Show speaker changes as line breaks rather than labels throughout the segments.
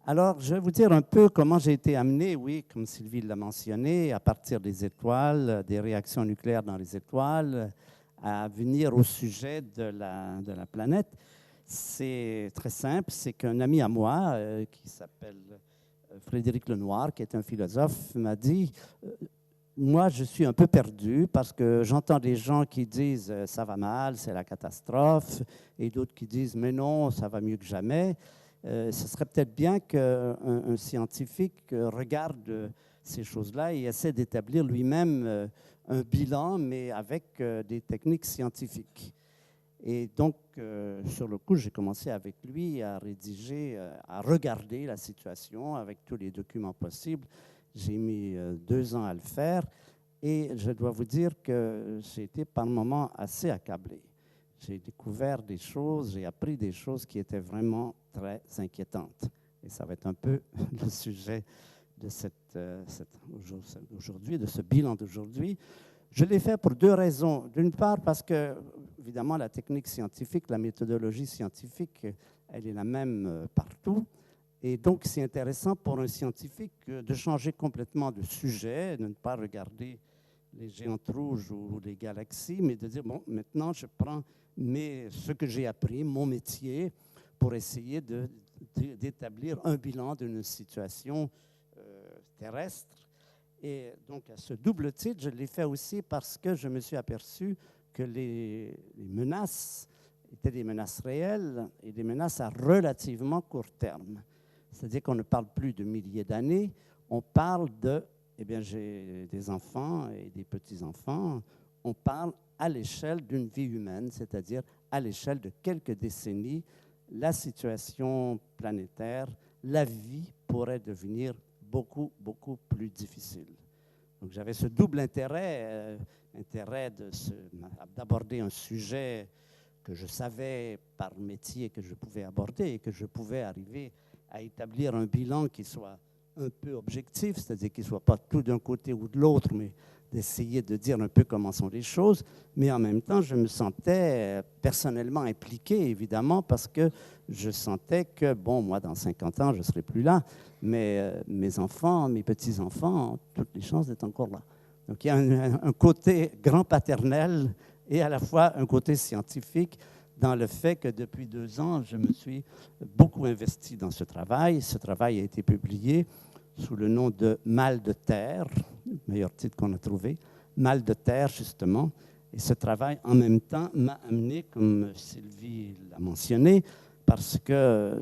Alors, je vais vous dire un peu comment j'ai été amené, oui, comme Sylvie l'a mentionné, à partir des étoiles, des réactions nucléaires dans les étoiles, à venir au sujet de la planète. C'est très simple, c'est qu'un ami à moi, qui s'appelle Frédéric Lenoir, qui est un philosophe, m'a dit moi, je suis un peu perdu parce que j'entends des gens qui disent ça va mal, c'est la catastrophe, et d'autres qui disent mais non, ça va mieux que jamais. Ce serait peut-être bien qu'un scientifique regarde ces choses-là et essaie d'établir lui-même un bilan, mais avec des techniques scientifiques. Et donc, sur le coup, j'ai commencé avec lui à rédiger, à regarder la situation avec tous les documents possibles. J'ai mis 2 ans à le faire et je dois vous dire que j'ai été par moments assez accablé. J'ai découvert des choses, j'ai appris des choses qui étaient vraiment très inquiétantes. Et ça va être un peu le sujet de aujourd'hui, de ce bilan d'aujourd'hui. Je l'ai fait pour 2 raisons. D'une part, parce que, évidemment, la technique scientifique, la méthodologie scientifique, elle est la même partout. Et donc, c'est intéressant pour un scientifique de changer complètement de sujet, de ne pas regarder les géantes rouges ou les galaxies, mais de dire, bon, maintenant, je prends ce que j'ai appris, mon métier, pour essayer d'établir un bilan d'une situation terrestre. Et donc, à ce double titre, je l'ai fait aussi parce que je me suis aperçu que les menaces étaient des menaces réelles et des menaces à relativement court terme. C'est-à-dire qu'on ne parle plus de milliers d'années, on parle de, eh bien, j'ai des enfants et des petits-enfants, on parle à l'échelle d'une vie humaine, c'est-à-dire à l'échelle de quelques décennies, la situation planétaire, la vie pourrait devenir beaucoup, beaucoup plus difficile. Donc, j'avais ce double intérêt, intérêt d'aborder un sujet que je savais par métier que je pouvais aborder et que je pouvais arriver à établir un bilan qui soit un peu objectif, c'est-à-dire qu'il ne soit pas tout d'un côté ou de l'autre, mais d'essayer de dire un peu comment sont les choses. Mais en même temps, je me sentais personnellement impliqué, évidemment, parce que je sentais que, bon, moi, dans 50 ans, je ne serai plus là, mais mes enfants, mes petits-enfants ont toutes les chances d'être encore là. Donc, il y a un côté grand-paternel et à la fois un côté scientifique dans le fait que depuis 2 ans, je me suis beaucoup investi dans ce travail. Ce travail a été publié sous le nom de Mal de terre, le meilleur titre qu'on a trouvé, Mal de terre, justement. Et ce travail, en même temps, m'a amené, comme Sylvie l'a mentionné, parce que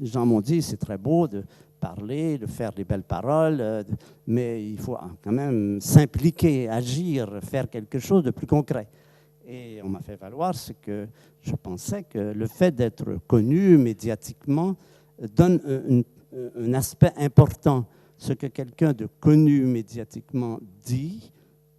les gens m'ont dit, c'est très beau de parler, de faire des belles paroles, mais il faut quand même s'impliquer, agir, faire quelque chose de plus concret. Et on m'a fait valoir ce que je pensais que le fait d'être connu médiatiquement donne un aspect important. Ce que quelqu'un de connu médiatiquement dit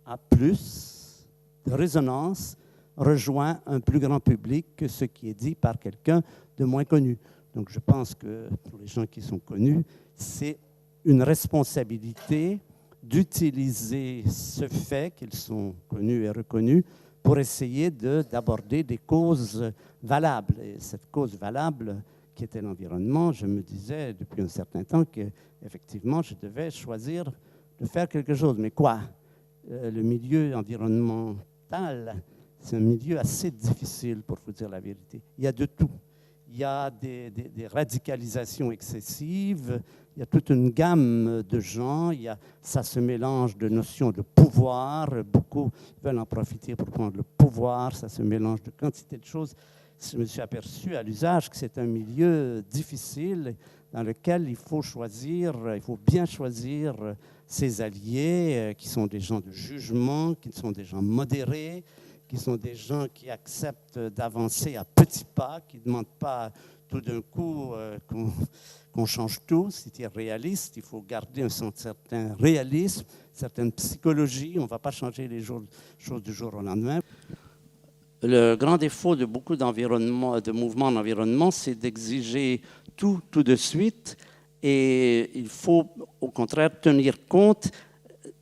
a plus de résonance, rejoint un plus grand public que ce qui est dit par quelqu'un de moins connu. Donc je pense que pour les gens qui sont connus, c'est une responsabilité d'utiliser ce fait qu'ils sont connus et reconnus pour essayer d'aborder des causes valables. Et cette cause valable, qui était l'environnement, je me disais depuis un certain temps qu'effectivement, je devais choisir de faire quelque chose. Mais quoi? Le milieu environnemental, c'est un milieu assez difficile, pour vous dire la vérité. Il y a de tout. Il y a des radicalisations excessives, il y a toute une gamme de gens, ça se mélange de notions de pouvoir, beaucoup veulent en profiter pour prendre le pouvoir, ça se mélange de quantité de choses. Je me suis aperçu à l'usage que c'est un milieu difficile dans lequel il faut bien choisir ses alliés, qui sont des gens de jugement, qui sont des gens modérés, qui sont des gens qui acceptent d'avancer à petits pas, qui ne demandent pas tout d'un coup qu'on change tout. C'est réaliste, il faut garder un certain réalisme, une certaine psychologie. On ne va pas changer les choses du jour au lendemain. Le grand défaut de beaucoup de mouvements d'environnement, c'est d'exiger tout de suite. Et il faut, au contraire, tenir compte.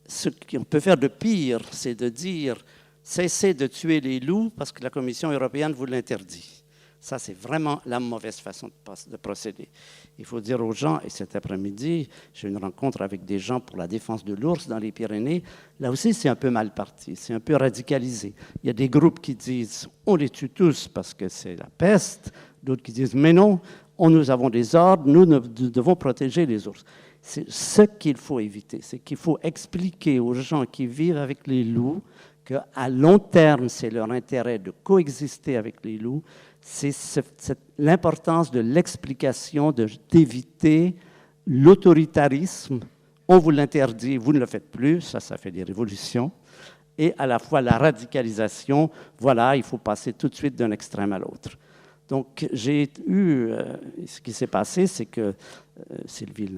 Ce qu'on peut faire de pire, c'est de dire cessez de tuer les loups parce que la Commission européenne vous l'interdit. Ça, c'est vraiment la mauvaise façon de procéder. Il faut dire aux gens, et cet après-midi, j'ai une rencontre avec des gens pour la défense de l'ours dans les Pyrénées. Là aussi, c'est un peu mal parti, c'est un peu radicalisé. Il y a des groupes qui disent « on les tue tous parce que c'est la peste », d'autres qui disent « mais non, nous avons des ordres, nous devons protéger les ours ». C'est ce qu'il faut éviter, c'est qu'il faut expliquer aux gens qui vivent avec les loups qu'à long terme, c'est leur intérêt de coexister avec les loups. C'est l'importance de l'explication, d'éviter l'autoritarisme. On vous l'interdit, vous ne le faites plus, ça fait des révolutions. Et à la fois la radicalisation, voilà, il faut passer tout de suite d'un extrême à l'autre. Donc, j'ai eu, ce qui s'est passé, c'est que, Sylvie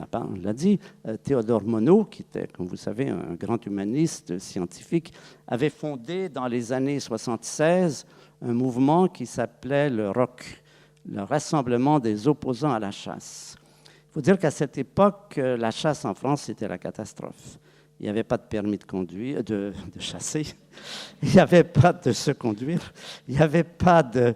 l'a dit, Théodore Monod, qui était, comme vous savez, un grand humaniste scientifique, avait fondé dans les années 76 un mouvement qui s'appelait le ROC, le Rassemblement des opposants à la chasse. Il faut dire qu'à cette époque, la chasse en France, c'était la catastrophe. Il n'y avait pas de permis de conduire, de chasser. Il n'y avait pas de se conduire. Il n'y avait pas de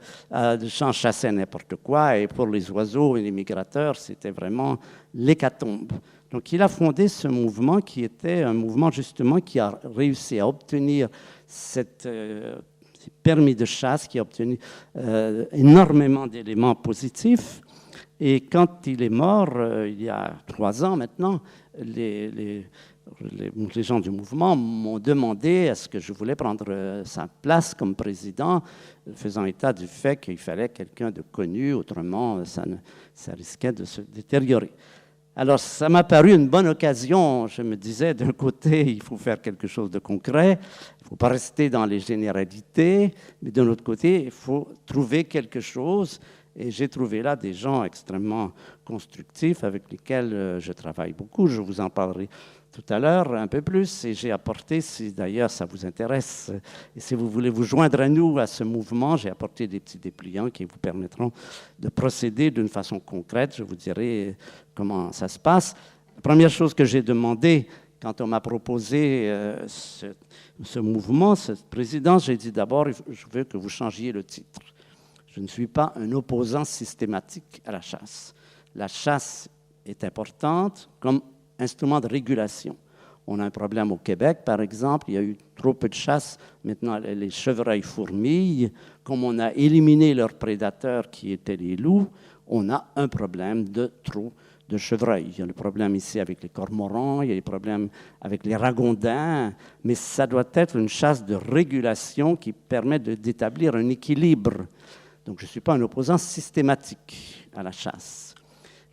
gens chassaient n'importe quoi. Et pour les oiseaux et les migrateurs, c'était vraiment l'hécatombe. Donc, il a fondé ce mouvement qui était un mouvement justement qui a réussi à obtenir ces permis de chasse, qui a obtenu énormément d'éléments positifs. Et quand il est mort, il y a 3 ans maintenant, les gens du mouvement m'ont demandé est-ce que je voulais prendre sa place comme président, faisant état du fait qu'il fallait quelqu'un de connu, autrement ça risquait de se détériorer. Alors ça m'a paru une bonne occasion. Je me disais, d'un côté, il faut faire quelque chose de concret, il ne faut pas rester dans les généralités, mais d'un autre côté, il faut trouver quelque chose. Et j'ai trouvé là des gens extrêmement constructifs avec lesquels je travaille beaucoup. Je vous en parlerai tout à l'heure un peu plus. Et j'ai apporté, si d'ailleurs ça vous intéresse, et si vous voulez vous joindre à nous, à ce mouvement, j'ai apporté des petits dépliants qui vous permettront de procéder d'une façon concrète. Je vous dirai comment ça se passe. La première chose que j'ai demandé quand on m'a proposé ce mouvement, cette présidence, j'ai dit d'abord, je veux que vous changiez le titre. Je ne suis pas un opposant systématique à la chasse. La chasse est importante comme instrument de régulation. On a un problème au Québec, par exemple. Il y a eu trop peu de chasse. Maintenant, les chevreuils fourmillent. Comme on a éliminé leurs prédateurs qui étaient les loups, on a un problème de trop de chevreuils. Il y a le problème ici avec les cormorans, il y a les problèmes avec les ragondins, mais ça doit être une chasse de régulation qui permet d'établir un équilibre. Donc, je ne suis pas un opposant systématique à la chasse.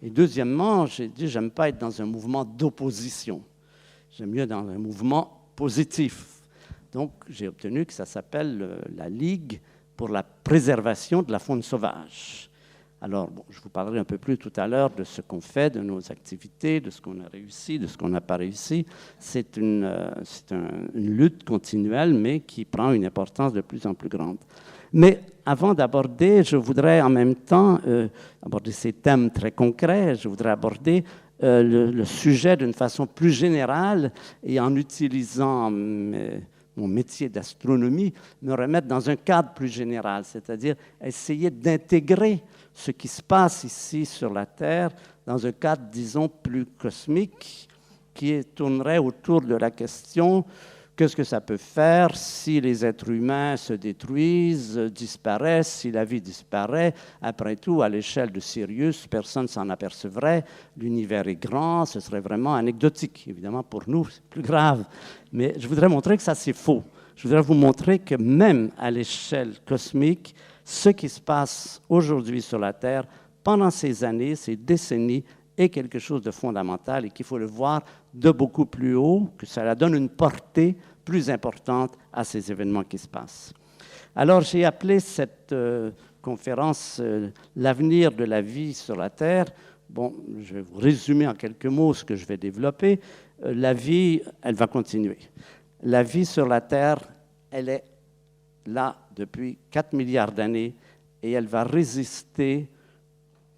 Et deuxièmement, j'ai dit, je n'aime pas être dans un mouvement d'opposition. J'aime mieux dans un mouvement positif. Donc, j'ai obtenu que ça s'appelle la Ligue pour la préservation de la faune sauvage. Alors, bon, je vous parlerai un peu plus tout à l'heure de ce qu'on fait, de nos activités, de ce qu'on a réussi, de ce qu'on n'a pas réussi. C'est une lutte continuelle, mais qui prend une importance de plus en plus grande. Mais avant d'aborder, je voudrais en même temps aborder ces thèmes très concrets. Je voudrais aborder le sujet d'une façon plus générale et en utilisant mon métier d'astronomie, me remettre dans un cadre plus général, c'est-à-dire essayer d'intégrer ce qui se passe ici sur la Terre dans un cadre, disons, plus cosmique, qui tournerait autour de la question qu'est-ce que ça peut faire si les êtres humains se détruisent, disparaissent, si la vie disparaît. Après tout, à l'échelle de Sirius, personne ne s'en apercevrait. L'univers est grand, ce serait vraiment anecdotique. Évidemment, pour nous, c'est plus grave. Mais je voudrais montrer que ça, c'est faux. Je voudrais vous montrer que même à l'échelle cosmique, ce qui se passe aujourd'hui sur la Terre, pendant ces années, ces décennies, est quelque chose de fondamental et qu'il faut le voir de beaucoup plus haut, que cela donne une portée plus importante à ces événements qui se passent. Alors, j'ai appelé cette conférence « L'avenir de la vie sur la Terre ». Bon, je vais vous résumer en quelques mots ce que je vais développer. La vie, elle va continuer. La vie sur la Terre, elle est là depuis 4 milliards d'années et elle va résister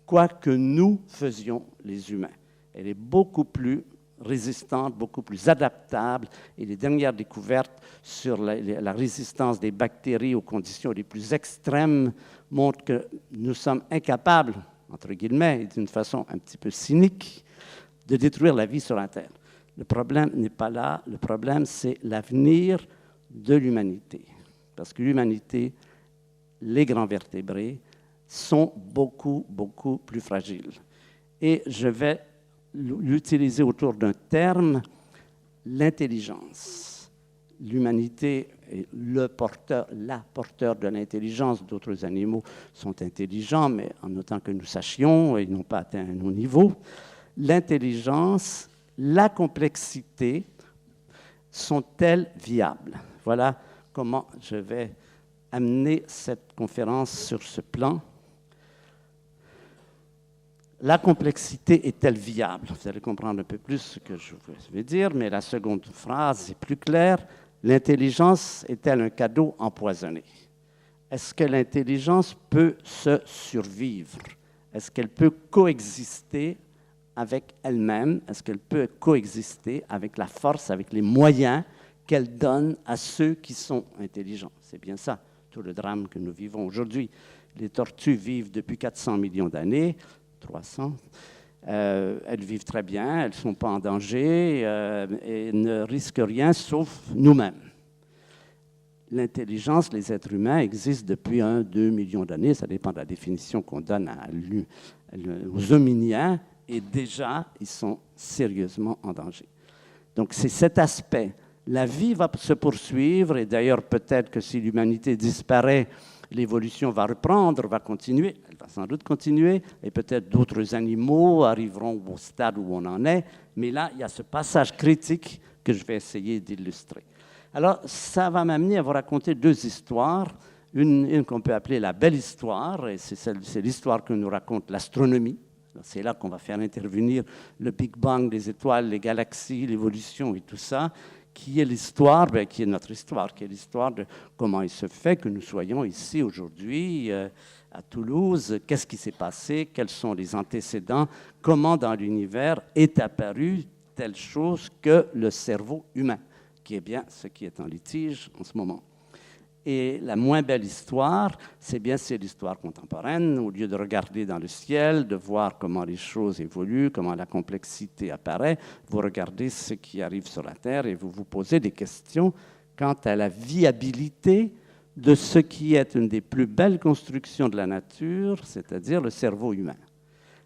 quoi que nous faisions les humains. Elle est beaucoup plus résistantes, beaucoup plus adaptables. Et les dernières découvertes sur la résistance des bactéries aux conditions les plus extrêmes montrent que nous sommes incapables, entre guillemets, et d'une façon un petit peu cynique, de détruire la vie sur la Terre. Le problème n'est pas là. Le problème, c'est l'avenir de l'humanité. Parce que l'humanité, les grands vertébrés, sont beaucoup, beaucoup plus fragiles. Et je vais l'utiliser autour d'un terme, l'intelligence. L'humanité est la porteur de l'intelligence. D'autres animaux sont intelligents, mais en autant que nous sachions, ils n'ont pas atteint nos niveaux. L'intelligence, la complexité sont-elles viables? Voilà comment je vais amener cette conférence sur ce plan. La complexité est-elle viable? Vous allez comprendre un peu plus ce que je vais dire, mais la seconde phrase est plus claire. L'intelligence est-elle un cadeau empoisonné? Est-ce que l'intelligence peut se survivre? Est-ce qu'elle peut coexister avec elle-même? Est-ce qu'elle peut coexister avec la force, avec les moyens qu'elle donne à ceux qui sont intelligents? C'est bien ça, tout le drame que nous vivons aujourd'hui. Les tortues vivent depuis 400 millions d'années, 300. Elles vivent très bien, elles ne sont pas en danger et ne risquent rien sauf nous-mêmes. L'intelligence, les êtres humains existent depuis 1-2 millions d'années, ça dépend de la définition qu'on donne aux hominiens, et déjà, ils sont sérieusement en danger. Donc, c'est cet aspect. La vie va se poursuivre, et d'ailleurs, peut-être que si l'humanité disparaît, l'évolution va reprendre, va continuer, elle va sans doute continuer, et peut-être d'autres animaux arriveront au stade où on en est, mais là, il y a ce passage critique que je vais essayer d'illustrer. Alors, ça va m'amener à vous raconter deux histoires, une qu'on peut appeler la belle histoire, et c'est l'histoire que nous raconte l'astronomie. C'est là qu'on va faire intervenir le Big Bang, les étoiles, les galaxies, l'évolution et tout ça, qui est l'histoire, qui est notre histoire, qui est l'histoire de comment il se fait que nous soyons ici aujourd'hui à Toulouse, qu'est-ce qui s'est passé, quels sont les antécédents, comment dans l'univers est apparue telle chose que le cerveau humain, qui est bien ce qui est en litige en ce moment. Et la moins belle histoire, c'est l'histoire contemporaine. Au lieu de regarder dans le ciel, de voir comment les choses évoluent, comment la complexité apparaît, vous regardez ce qui arrive sur la Terre et vous vous posez des questions quant à la viabilité de ce qui est une des plus belles constructions de la nature, c'est-à-dire le cerveau humain.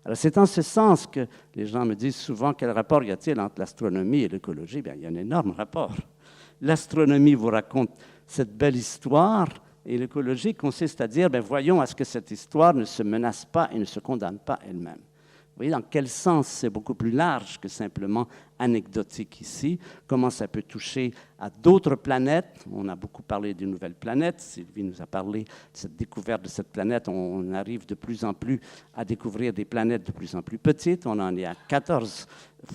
Alors, c'est en ce sens que les gens me disent souvent quel rapport y a-t-il entre l'astronomie et l'écologie? Bien, il y a un énorme rapport. L'astronomie vous raconte cette belle histoire, et l'écologie consiste à dire, voyons à ce que cette histoire ne se menace pas et ne se condamne pas elle-même. Vous voyez dans quel sens c'est beaucoup plus large que simplement anecdotique ici, comment ça peut toucher à d'autres planètes. On a beaucoup parlé des nouvelles planètes, Sylvie nous a parlé de cette découverte de cette planète. On arrive de plus en plus à découvrir des planètes de plus en plus petites. On en est à 14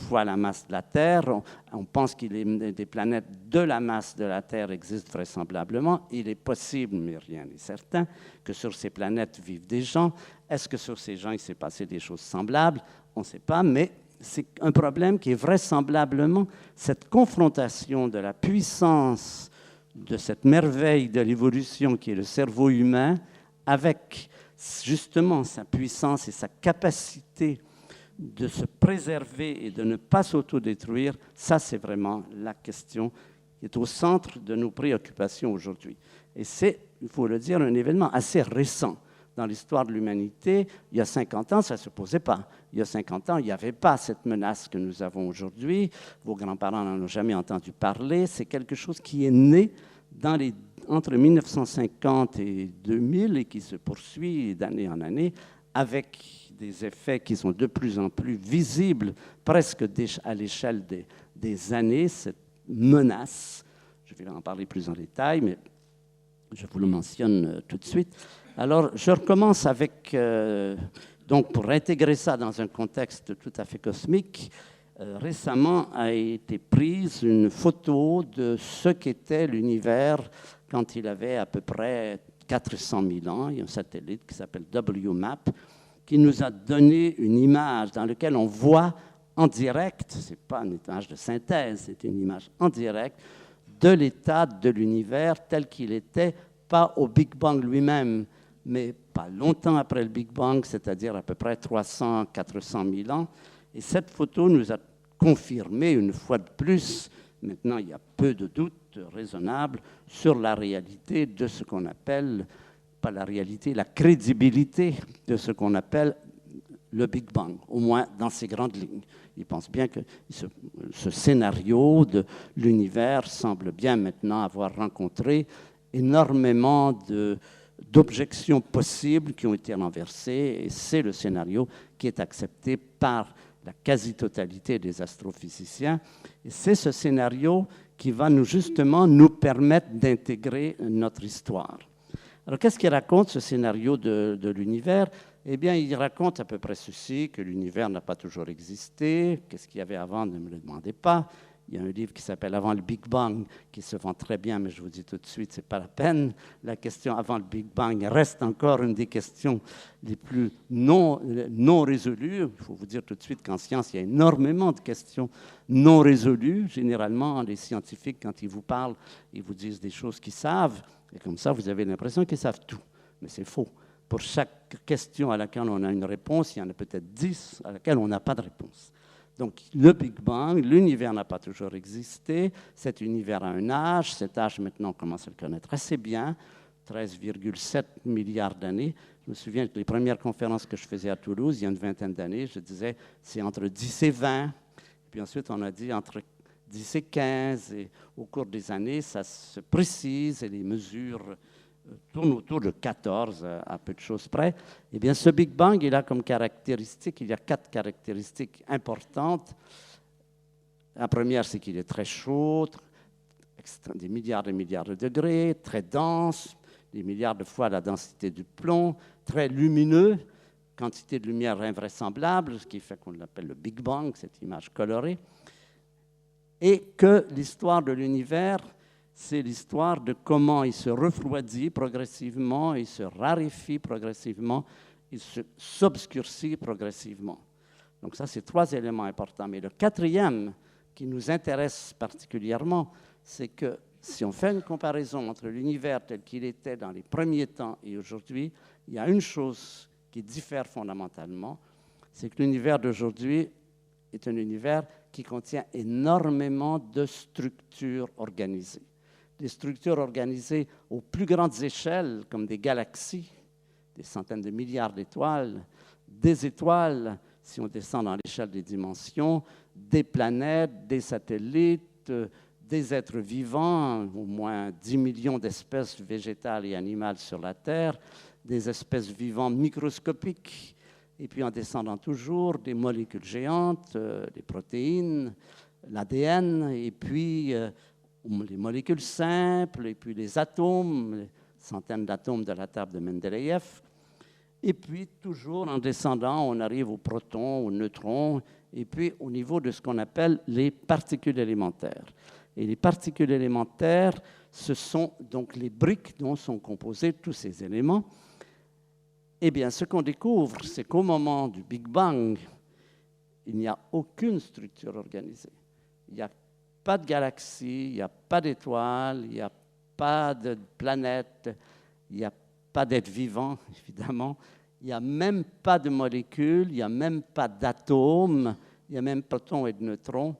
fois la masse de la Terre. On pense qu'il y a des planètes de la masse de la Terre existent vraisemblablement. Il est possible, mais rien n'est certain, que sur ces planètes vivent des gens. Est-ce que sur ces gens, il s'est passé des choses semblables? On ne sait pas, mais c'est un problème qui est vraisemblablement cette confrontation de la puissance de cette merveille de l'évolution qui est le cerveau humain avec justement sa puissance et sa capacité de se préserver et de ne pas s'autodétruire. Ça, c'est vraiment la question qui est au centre de nos préoccupations aujourd'hui. Et c'est, il faut le dire, un événement assez récent. Dans l'histoire de l'humanité, il y a 50 ans, ça ne se posait pas. Il y a 50 ans, il n'y avait pas cette menace que nous avons aujourd'hui. Vos grands-parents n'en ont jamais entendu parler. C'est quelque chose qui est né entre 1950 et 2000 et qui se poursuit d'année en année avec des effets qui sont de plus en plus visibles, presque à l'échelle des années, cette menace. Je vais en parler plus en détail, mais je vous le mentionne tout de suite. Alors, je recommence avec, donc pour intégrer ça dans un contexte tout à fait cosmique, récemment a été prise une photo de ce qu'était l'univers quand il avait à peu près 400 000 ans. Il y a un satellite qui s'appelle WMAP qui nous a donné une image dans laquelle on voit en direct, ce n'est pas une image de synthèse, c'est une image en direct de l'état de l'univers tel qu'il était, pas au Big Bang lui-même, mais pas longtemps après le Big Bang, c'est-à-dire à peu près 300-400 000 ans. Et cette photo nous a confirmé une fois de plus, maintenant il y a peu de doutes raisonnables sur la réalité de ce qu'on appelle, pas la réalité, la crédibilité de ce qu'on appelle le Big Bang, au moins dans ses grandes lignes. Il pense bien que ce scénario de l'univers semble bien maintenant avoir rencontré énormément d'objections possibles qui ont été renversées, et c'est le scénario qui est accepté par la quasi-totalité des astrophysiciens. Et c'est ce scénario qui va justement nous permettre d'intégrer notre histoire. Alors, qu'est-ce qu'il raconte, ce scénario de l'univers? Eh bien, il raconte à peu près ceci, que l'univers n'a pas toujours existé. Qu'est-ce qu'il y avait avant? Ne me le demandez pas. Il y a un livre qui s'appelle « Avant le Big Bang » qui se vend très bien, mais je vous dis tout de suite, ce n'est pas la peine. La question avant le Big Bang reste encore une des questions les plus non résolues. Il faut vous dire tout de suite qu'en science, il y a énormément de questions non résolues. Généralement, les scientifiques, quand ils vous parlent, ils vous disent des choses qu'ils savent. Et comme ça, vous avez l'impression qu'ils savent tout. Mais c'est faux. Pour chaque question à laquelle on a une réponse, il y en a peut-être 10 à laquelle on n'a pas de réponse. Donc, le Big Bang, l'univers n'a pas toujours existé. Cet univers a un âge. Cet âge, maintenant, on commence à le connaître assez bien. 13,7 milliards d'années. Je me souviens que les premières conférences que je faisais à Toulouse, il y a une vingtaine d'années, je disais c'est entre 10 et 20. Et puis ensuite, on a dit entre 10 et 15. Et au cours des années, ça se précise et les mesures tourne autour de 14 à peu de choses près. Eh bien, ce Big Bang, il a comme caractéristique, il y a 4 caractéristiques importantes. La première, c'est qu'il est très chaud, des milliards et milliards de degrés, très dense, des milliards de fois la densité du plomb, très lumineux, quantité de lumière invraisemblable, ce qui fait qu'on l'appelle le Big Bang, cette image colorée, et que l'histoire de l'univers, c'est l'histoire de comment il se refroidit progressivement, il se raréfie progressivement, il s'obscurcit progressivement. Donc ça, c'est 3 éléments importants. Mais le 4e, qui nous intéresse particulièrement, c'est que si on fait une comparaison entre l'univers tel qu'il était dans les premiers temps et aujourd'hui, il y a une chose qui diffère fondamentalement, c'est que l'univers d'aujourd'hui est un univers qui contient énormément de structures organisées. Des structures organisées aux plus grandes échelles, comme des galaxies, des centaines de milliards d'étoiles, des étoiles, si on descend dans l'échelle des dimensions, des planètes, des satellites, des êtres vivants, au moins 10 millions d'espèces végétales et animales sur la Terre, des espèces vivantes microscopiques, et puis en descendant toujours, des molécules géantes, des protéines, l'ADN, et puis les molécules simples, et puis les atomes, les centaines d'atomes de la table de Mendeleïev. Et puis, toujours en descendant, on arrive aux protons, aux neutrons, et puis au niveau de ce qu'on appelle les particules élémentaires. Et les particules élémentaires, ce sont donc les briques dont sont composés tous ces éléments. Eh bien, ce qu'on découvre, c'est qu'au moment du Big Bang, il n'y a aucune structure organisée. Il n'y a pas de galaxie, il n'y a pas d'étoiles, il n'y a pas de planètes, il n'y a pas d'êtres vivants, évidemment. Il n'y a même pas de molécules, il n'y a même pas d'atomes, il n'y a même pas de protons et de neutrons.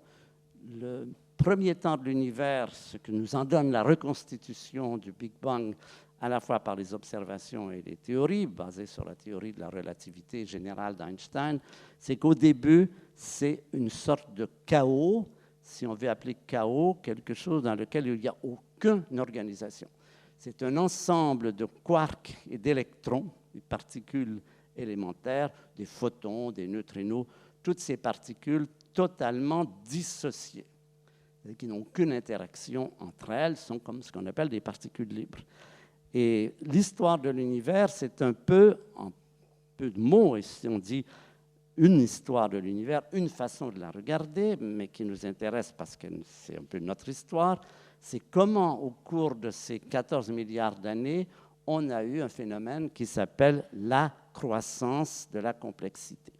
Le premier temps de l'univers, ce que nous en donne la reconstitution du Big Bang, à la fois par les observations et les théories, basées sur la théorie de la relativité générale d'Einstein, c'est qu'au début, c'est une sorte de chaos, si on veut appeler chaos, quelque chose dans lequel il n'y a aucune organisation. C'est un ensemble de quarks et d'électrons, des particules élémentaires, des photons, des neutrinos, toutes ces particules totalement dissociées, qui n'ont aucune interaction entre elles, sont comme ce qu'on appelle des particules libres. Et l'histoire de l'univers, c'est un peu, en peu de mots, et si on dit une histoire de l'univers, une façon de la regarder, mais qui nous intéresse parce que c'est un peu notre histoire, c'est comment, au cours de ces 14 milliards d'années, on a eu un phénomène qui s'appelle la croissance de la complexité.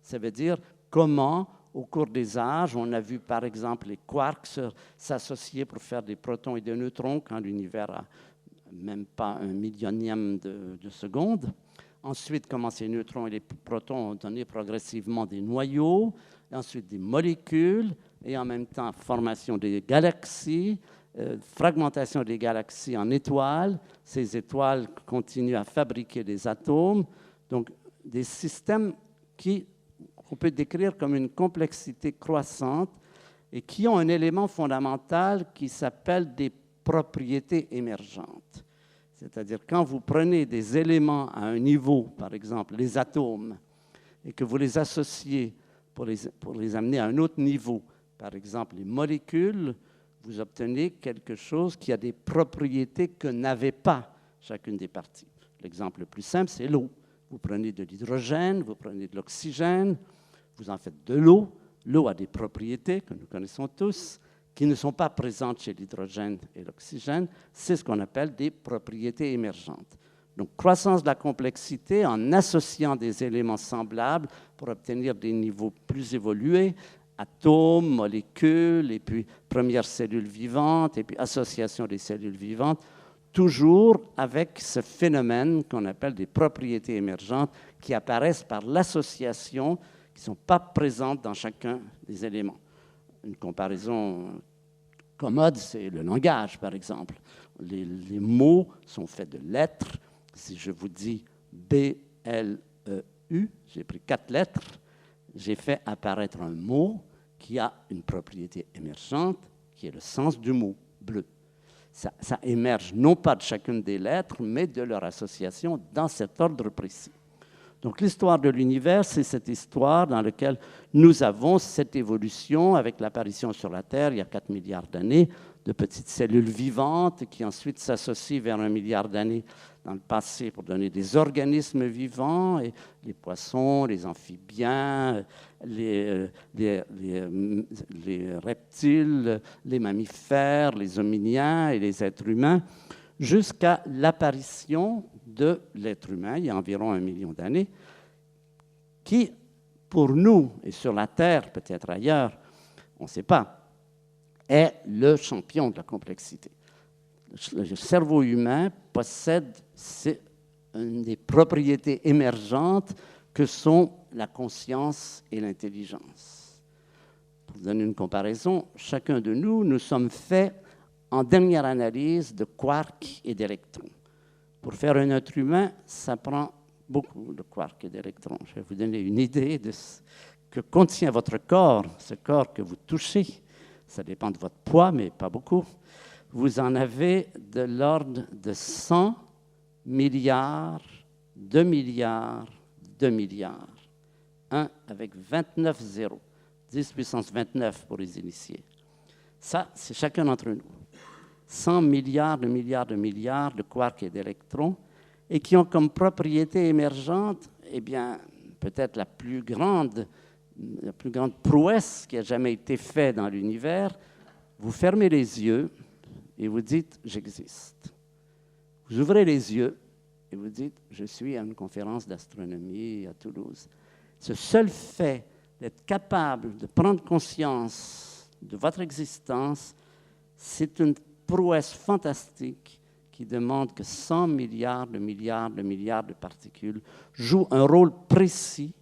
Ça veut dire comment, au cours des âges, on a vu par exemple les quarks s'associer pour faire des protons et des neutrons quand l'univers a même pas un millionième de seconde. Ensuite, comment ces neutrons et les protons ont donné progressivement des noyaux, et ensuite des molécules, et en même temps formation des galaxies, fragmentation des galaxies en étoiles. Ces étoiles continuent à fabriquer des atomes. Donc, des systèmes qu'on peut décrire comme une complexité croissante et qui ont un élément fondamental qui s'appelle des propriétés émergentes. C'est-à-dire, quand vous prenez des éléments à un niveau, par exemple les atomes, et que vous les associez pour les amener à un autre niveau, par exemple les molécules, vous obtenez quelque chose qui a des propriétés que n'avait pas chacune des parties. L'exemple le plus simple, c'est l'eau. Vous prenez de l'hydrogène, vous prenez de l'oxygène, vous en faites de l'eau. L'eau a des propriétés que nous connaissons tous, qui ne sont pas présentes chez l'hydrogène et l'oxygène. C'est ce qu'on appelle des propriétés émergentes. Donc, croissance de la complexité en associant des éléments semblables pour obtenir des niveaux plus évolués, atomes, molécules, et puis premières cellules vivantes, et puis association des cellules vivantes, toujours avec ce phénomène qu'on appelle des propriétés émergentes qui apparaissent par l'association, qui ne sont pas présentes dans chacun des éléments. Une comparaison commode, c'est le langage, par exemple. Les mots sont faits de lettres. Si je vous dis B-L-E-U, j'ai pris 4 lettres, j'ai fait apparaître un mot qui a une propriété émergente, qui est le sens du mot, bleu. Ça émerge non pas de chacune des lettres, mais de leur association dans cet ordre précis. Donc l'histoire de l'univers, c'est cette histoire dans laquelle nous avons cette évolution avec l'apparition sur la Terre, il y a 4 milliards d'années, de petites cellules vivantes qui ensuite s'associent vers 1 milliard d'années dans le passé pour donner des organismes vivants, et les poissons, les amphibiens, les reptiles, les mammifères, les hominiens et les êtres humains, jusqu'à l'apparition de l'être humain, il y a environ 1 million d'années, qui, pour nous, et sur la Terre, peut-être ailleurs, on ne sait pas, est le champion de la complexité. Le cerveau humain possède une des propriétés émergentes que sont la conscience et l'intelligence. Pour vous donner une comparaison, chacun de nous, nous sommes faits en dernière analyse de quarks et d'électrons. Pour faire un être humain, ça prend beaucoup de quarks et d'électrons. Je vais vous donner une idée de ce que contient votre corps, ce corps que vous touchez. Ça dépend de votre poids, mais pas beaucoup. Vous en avez de l'ordre de 100 milliards, 2 milliards, 2 milliards. 1 avec 29 zéros, 10 puissance 29 pour les initiés. Ça, c'est chacun d'entre nous. 100 milliards de milliards de milliards de quarks et d'électrons, et qui ont comme propriété émergente, eh bien, peut-être la plus grande prouesse qui a jamais été faite dans l'univers. Vous fermez les yeux et vous dites « j'existe ». Vous ouvrez les yeux et vous dites « je suis à une conférence d'astronomie à Toulouse ». Ce seul fait d'être capable de prendre conscience de votre existence, c'est une prouesse fantastique qui demande que 100 milliards de milliards de milliards de particules jouent un rôle précis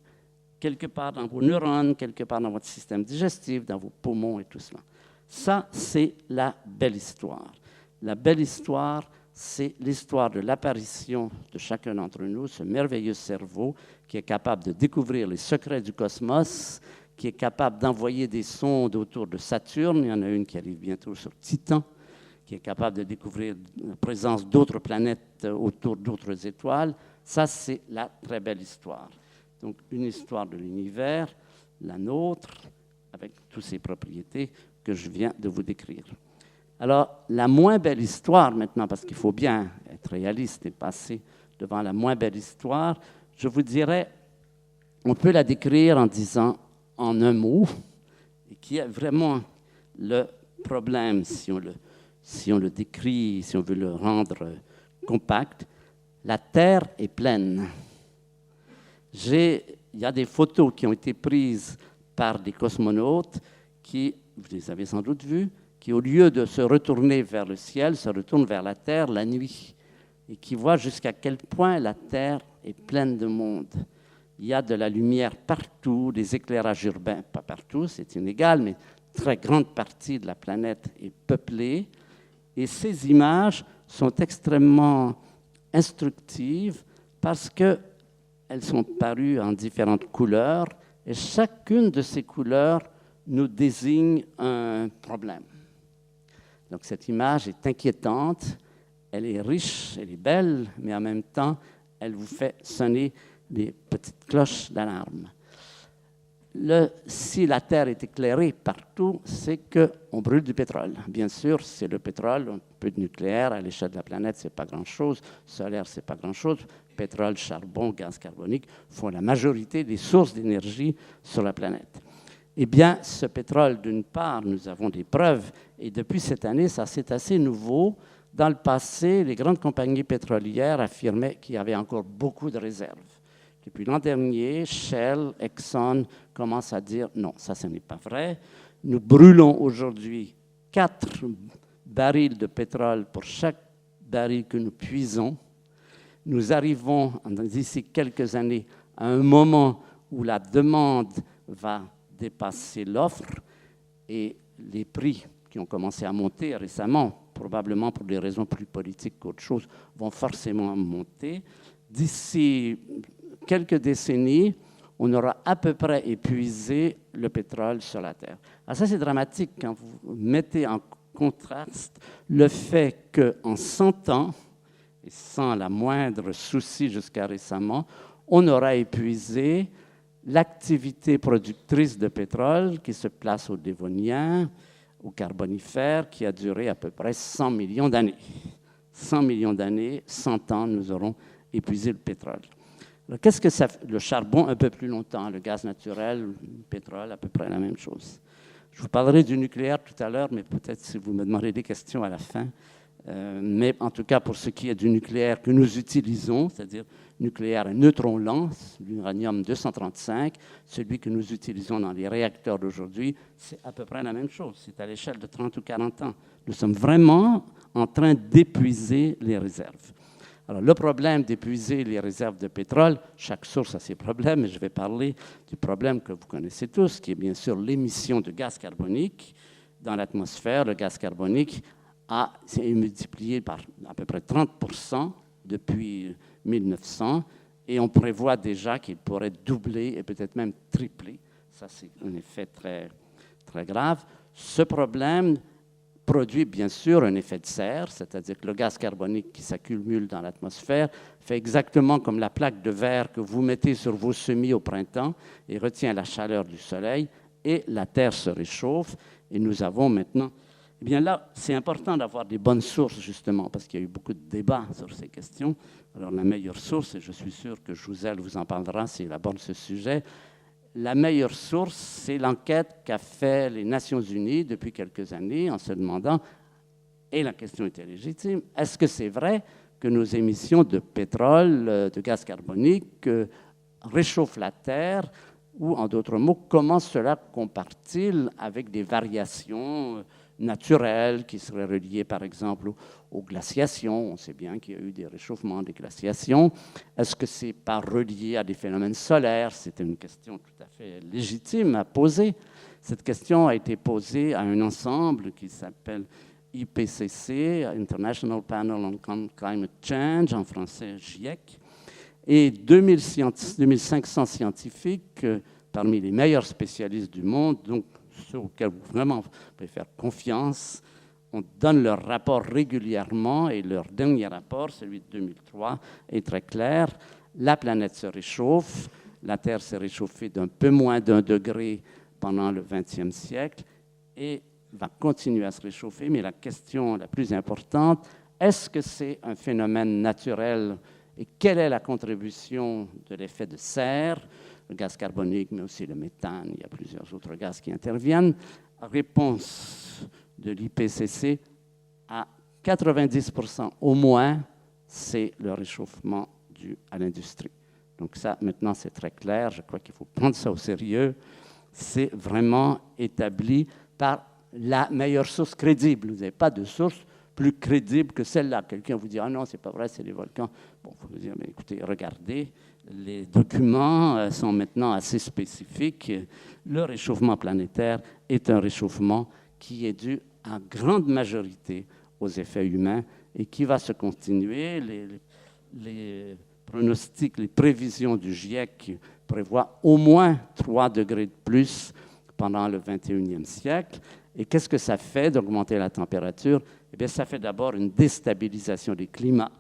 quelque part dans vos neurones, quelque part dans votre système digestif, dans vos poumons et tout cela. Ça, c'est la belle histoire. La belle histoire, c'est l'histoire de l'apparition de chacun d'entre nous, ce merveilleux cerveau qui est capable de découvrir les secrets du cosmos, qui est capable d'envoyer des sondes autour de Saturne. Il y en a une qui arrive bientôt sur Titan, qui est capable de découvrir la présence d'autres planètes autour d'autres étoiles. Ça, c'est la très belle histoire. Donc, une histoire de l'univers, la nôtre, avec toutes ses propriétés que je viens de vous décrire. Alors, la moins belle histoire maintenant, parce qu'il faut bien être réaliste et passer devant la moins belle histoire, je vous dirais, on peut la décrire en disant en un mot, et qui est vraiment le problème si on le décrit, si on veut le rendre compact. La Terre est pleine. Il y a des photos qui ont été prises par des cosmonautes qui, vous les avez sans doute vus, qui au lieu de se retourner vers le ciel, se retournent vers la Terre la nuit et qui voient jusqu'à quel point la Terre est pleine de monde. Il y a de la lumière partout, des éclairages urbains, pas partout, c'est inégal, mais une très grande partie de la planète est peuplée. Et ces images sont extrêmement instructives parce qu'elles sont parues en différentes couleurs et chacune de ces couleurs nous désigne un problème. Donc cette image est inquiétante, elle est riche, elle est belle, mais en même temps, elle vous fait sonner des petites cloches d'alarme. Si la Terre est éclairée partout, c'est qu'on brûle du pétrole. Bien sûr, c'est le pétrole, un peu de nucléaire, à l'échelle de la planète, ce n'est pas grand-chose, solaire, ce n'est pas grand-chose, pétrole, charbon, gaz carbonique font la majorité des sources d'énergie sur la planète. Eh bien, ce pétrole, d'une part, nous avons des preuves, et depuis cette année, ça c'est assez nouveau. Dans le passé, les grandes compagnies pétrolières affirmaient qu'il y avait encore beaucoup de réserves. Depuis l'an dernier, Shell, Exxon commencent à dire non, ça ce n'est pas vrai. Nous brûlons aujourd'hui 4 barils de pétrole pour chaque baril que nous puisons. Nous arrivons d'ici quelques années à un moment où la demande va dépasser l'offre et les prix qui ont commencé à monter récemment, probablement pour des raisons plus politiques qu'autre chose, vont forcément monter. D'ici quelques décennies, on aura à peu près épuisé le pétrole sur la Terre. Alors ça, c'est dramatique quand vous mettez en contraste le fait qu'en 100 ans, et sans la moindre souci jusqu'à récemment, on aura épuisé l'activité productrice de pétrole qui se place au Dévonien, au Carbonifère, qui a duré à peu près 100 millions d'années. 100 millions d'années, 100 ans, nous aurons épuisé le pétrole. Alors, qu'est-ce que ça fait? Le charbon, un peu plus longtemps, le gaz naturel, le pétrole, à peu près la même chose. Je vous parlerai du nucléaire tout à l'heure, mais peut-être si vous me demanderez des questions à la fin. Mais en tout cas, pour ce qui est du nucléaire que nous utilisons, c'est-à-dire nucléaire à neutrons lents, l'uranium-235, celui que nous utilisons dans les réacteurs d'aujourd'hui, c'est à peu près la même chose. C'est à l'échelle de 30 ou 40 ans. Nous sommes vraiment en train d'épuiser les réserves. Alors, le problème d'épuiser les réserves de pétrole, chaque source a ses problèmes, mais je vais parler du problème que vous connaissez tous, qui est bien sûr l'émission de gaz carbonique dans l'atmosphère. Le gaz carbonique s'est multiplié par à peu près 30% depuis 1900, et on prévoit déjà qu'il pourrait doubler et peut-être même tripler. Ça, c'est un effet très, très grave. Ce problème produit bien sûr un effet de serre, c'est-à-dire que le gaz carbonique qui s'accumule dans l'atmosphère fait exactement comme la plaque de verre que vous mettez sur vos semis au printemps et retient la chaleur du soleil, et la Terre se réchauffe, et nous avons maintenant... Eh bien là, c'est important d'avoir des bonnes sources, justement, parce qu'il y a eu beaucoup de débats sur ces questions. Alors la meilleure source, et je suis sûr que Jouzel vous en parlera s'il aborde ce sujet, la meilleure source, c'est l'enquête qu'a fait les Nations Unies depuis quelques années en se demandant, et la question était légitime, est-ce que c'est vrai que nos émissions de pétrole, de gaz carbonique réchauffent la Terre, ou en d'autres mots, comment cela compare-t-il avec des variations naturelles qui seraient reliées par exemple aux glaciations? On sait bien qu'il y a eu des réchauffements, des glaciations. Est-ce que c'est pas relié à des phénomènes solaires? C'était une question tout à fait légitime à poser. Cette question a été posée à un ensemble qui s'appelle IPCC, International Panel on Climate Change, en français GIEC, et 2500 scientifiques parmi les meilleurs spécialistes du monde, donc ceux auxquels vous vraiment pouvez faire confiance. On donne leur rapport régulièrement, et leur dernier rapport, celui de 2003, est très clair. La planète se réchauffe, la Terre s'est réchauffée d'un peu moins d'1 degré pendant le XXe siècle et va continuer à se réchauffer, mais la question la plus importante, est-ce que c'est un phénomène naturel et quelle est la contribution de l'effet de serre, le gaz carbonique, mais aussi le méthane, il y a plusieurs autres gaz qui interviennent? Réponse de l'IPCC, à 90% au moins, c'est le réchauffement dû à l'industrie. Donc ça, maintenant, c'est très clair. Je crois qu'il faut prendre ça au sérieux. c'est vraiment établi par la meilleure source crédible. Vous n'avez pas de source plus crédible que celle-là. Quelqu'un vous dit « Ah non, c'est pas vrai, c'est les volcans ». Bon, il faut vous dire « Mais écoutez, regardez, les documents sont maintenant assez spécifiques. Le réchauffement planétaire est un réchauffement qui est dû en grande majorité aux effets humains et qui va se continuer. Les pronostics, les prévisions du GIEC prévoient au moins 3 degrés de plus pendant le 21e siècle. Et qu'est-ce que ça fait d'augmenter la température? Eh bien, ça fait d'abord une déstabilisation des climats.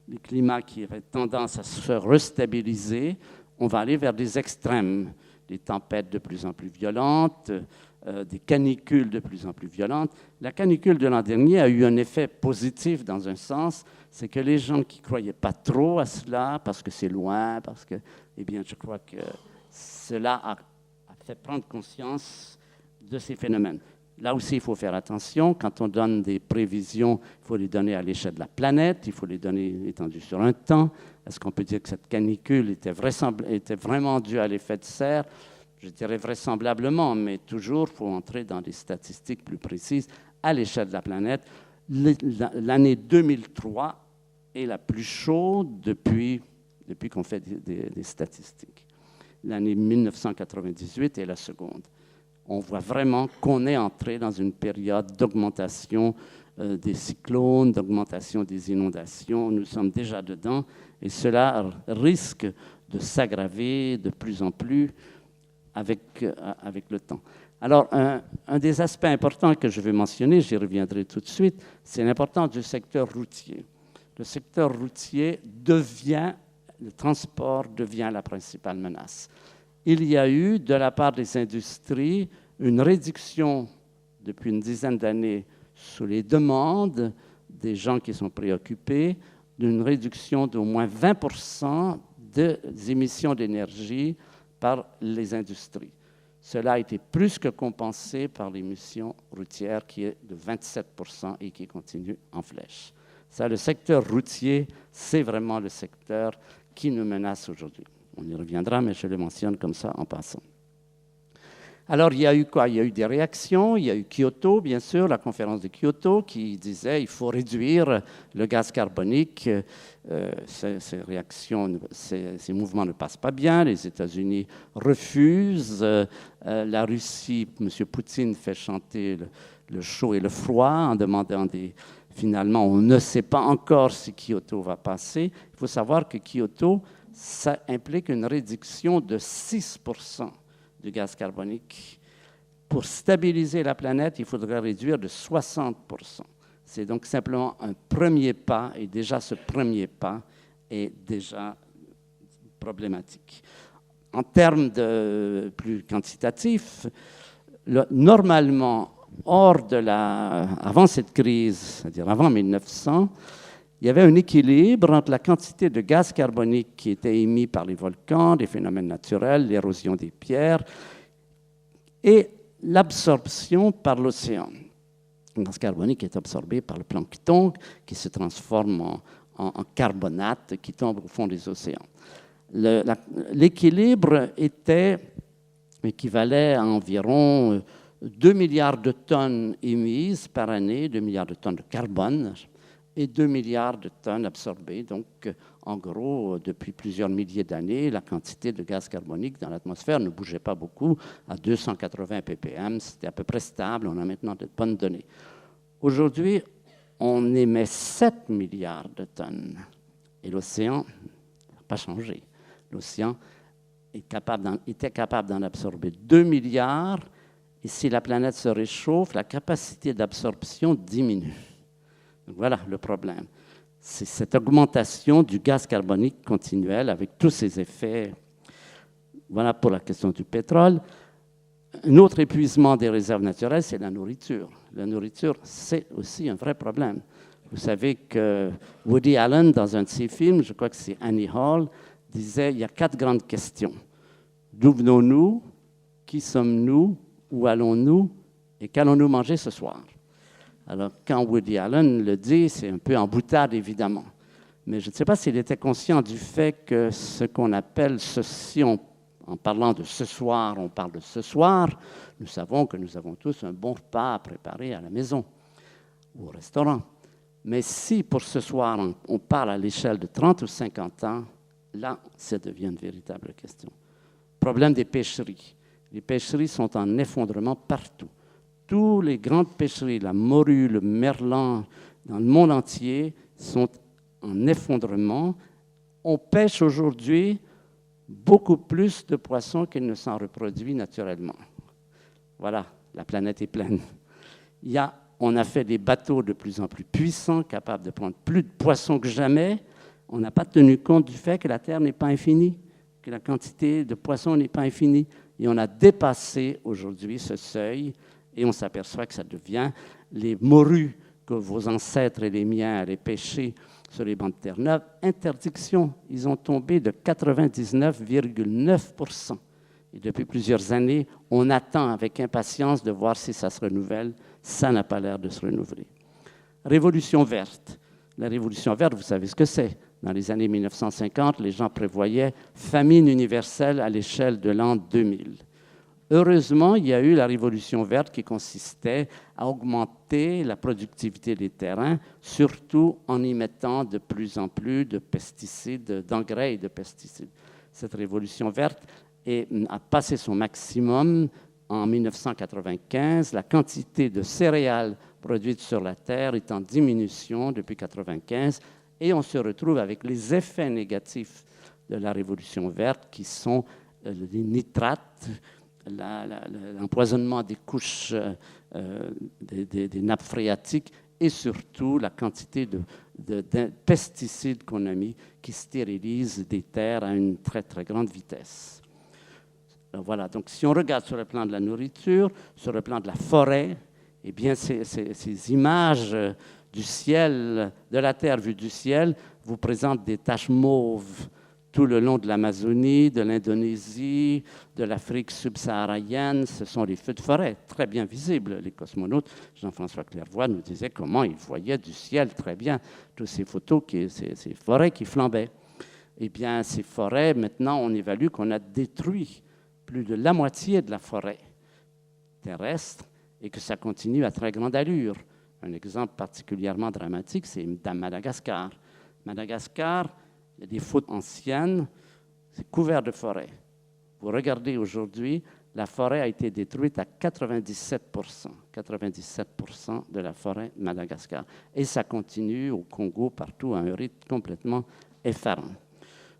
Les climats qui avaient tendance à se restabiliser, on va aller vers des extrêmes, des tempêtes de plus en plus violentes, des canicules de plus en plus violentes. La canicule de l'an dernier a eu un effet positif dans un sens, c'est que les gens qui ne croyaient pas trop à cela, parce que c'est loin, parce que, eh bien, je crois que cela a fait prendre conscience de ces phénomènes. Là aussi, il faut faire attention. Quand on donne des prévisions, il faut les donner à l'échelle de la planète, il faut les donner étendues sur un temps. Est-ce qu'on peut dire que cette canicule était vraiment due à l'effet de serre? Je dirais vraisemblablement, mais toujours, il faut entrer dans des statistiques plus précises à l'échelle de la planète. L'année 2003 est la plus chaude depuis qu'on fait des statistiques. L'année 1998 est la seconde. On voit vraiment qu'on est entré dans une période d'augmentation des cyclones, d'augmentation des inondations. Nous sommes déjà dedans et cela risque de s'aggraver de plus en plus avec le temps. Alors, un des aspects importants que je vais mentionner, j'y reviendrai tout de suite, c'est l'importance du secteur routier. Le secteur routier le transport devient la principale menace. Il y a eu, de la part des industries, une réduction depuis une dizaine d'années sous les demandes des gens qui sont préoccupés, d'une réduction d'au moins 20% des émissions d'énergie par les industries. Cela a été plus que compensé par l'émission routière qui est de 27% et qui continue en flèche. Ça, le secteur routier, c'est vraiment le secteur qui nous menace aujourd'hui. On y reviendra, mais je le mentionne comme ça en passant. Alors, il y a eu quoi? Il y a eu des réactions. Il y a eu Kyoto, bien sûr, la conférence de Kyoto qui disait qu'il faut réduire le gaz carbonique. Ces réactions, ces mouvements ne passent pas bien. Les États-Unis refusent. La Russie, M. Poutine fait chanter le chaud et le froid en demandant finalement, on ne sait pas encore si Kyoto va passer. Il faut savoir que Kyoto, ça implique une réduction de 6% du gaz carbonique. Pour stabiliser la planète, il faudrait réduire de 60%. C'est donc simplement un premier pas, et déjà ce premier pas est déjà problématique. En termes de plus quantitatifs, normalement, avant cette crise, c'est-à-dire avant 1900, il y avait un équilibre entre la quantité de gaz carbonique qui était émis par les volcans, des phénomènes naturels, l'érosion des pierres, et l'absorption par l'océan. Le gaz carbonique est absorbé par le plancton qui se transforme en carbonate qui tombe au fond des océans. L'équilibre équivalait à environ 2 milliards de tonnes émises par année, 2 milliards de tonnes de carbone, et 2 milliards de tonnes absorbées. Donc, en gros, depuis plusieurs milliers d'années, la quantité de gaz carbonique dans l'atmosphère ne bougeait pas beaucoup. À 280 ppm, c'était à peu près stable. On a maintenant de bonnes données. Aujourd'hui, on émet 7 milliards de tonnes. Et l'océan n'a pas changé. L'océan était capable d'en absorber 2 milliards. Et si la planète se réchauffe, la capacité d'absorption diminue. Donc voilà le problème. C'est cette augmentation du gaz carbonique continuel avec tous ses effets. Voilà pour la question du pétrole. Un autre épuisement des réserves naturelles, c'est la nourriture. La nourriture, c'est aussi un vrai problème. Vous savez que Woody Allen, dans un de ses films, je crois que c'est Annie Hall, disait il y a 4 grandes questions. D'où venons-nous? Qui sommes-nous? Où allons-nous? Et qu'allons-nous manger ce soir? Alors, quand Woody Allen le dit, c'est un peu en boutade, évidemment. Mais je ne sais pas s'il était conscient du fait que ce qu'on appelle ceci, En parlant de ce soir, on parle de ce soir. Nous savons que nous avons tous un bon repas à préparer à la maison ou au restaurant. Mais si pour ce soir, on parle à l'échelle de 30 ou 50 ans, là, ça devient une véritable question. Problème des pêcheries. Les pêcheries sont en effondrement partout. Toutes les grandes pêcheries, la morue, le merlan, dans le monde entier, sont en effondrement. On pêche aujourd'hui beaucoup plus de poissons qu'il ne s'en reproduit naturellement. Voilà, la planète est pleine. On a fait des bateaux de plus en plus puissants, capables de prendre plus de poissons que jamais. On n'a pas tenu compte du fait que la Terre n'est pas infinie, que la quantité de poissons n'est pas infinie. Et on a dépassé aujourd'hui ce seuil et on s'aperçoit que ça devient les morues que vos ancêtres et les miens allaient pêcher sur les bancs de Terre-Neuve. Interdiction, ils ont tombé de 99,9%. Et depuis plusieurs années, on attend avec impatience de voir si ça se renouvelle. Ça n'a pas l'air de se renouveler. Révolution verte. La révolution verte, vous savez ce que c'est. Dans les années 1950, les gens prévoyaient famine universelle à l'échelle de l'an 2000. Heureusement, il y a eu la révolution verte qui consistait à augmenter la productivité des terrains, surtout en y mettant de plus en plus de pesticides, d'engrais et de pesticides. Cette révolution verte a passé son maximum en 1995. La quantité de céréales produites sur la Terre est en diminution depuis 1995 et on se retrouve avec les effets négatifs de la révolution verte qui sont les nitrates, l'empoisonnement des couches des nappes phréatiques et surtout la quantité de pesticides qu'on a mis qui stérilisent des terres à une très, très grande vitesse. Alors voilà, donc si on regarde sur le plan de la nourriture, sur le plan de la forêt, eh bien ces images du ciel, de la Terre vue du ciel, vous présentent des taches mauves tout le long de l'Amazonie, de l'Indonésie, de l'Afrique subsaharienne. Ce sont les feux de forêt très bien visibles. Les cosmonautes, Jean-François Clairvoy nous disait comment il voyait du ciel très bien toutes ces photos, ces forêts qui flambaient. Eh bien, ces forêts, maintenant, on évalue qu'on a détruit plus de la moitié de la forêt terrestre et que ça continue à très grande allure. Un exemple particulièrement dramatique, c'est Madagascar. Madagascar, il y a des photos anciennes, c'est couvert de forêt. Vous regardez aujourd'hui, la forêt a été détruite à 97%. 97% de la forêt Madagascar. Et ça continue au Congo, partout, à un rythme complètement effarant.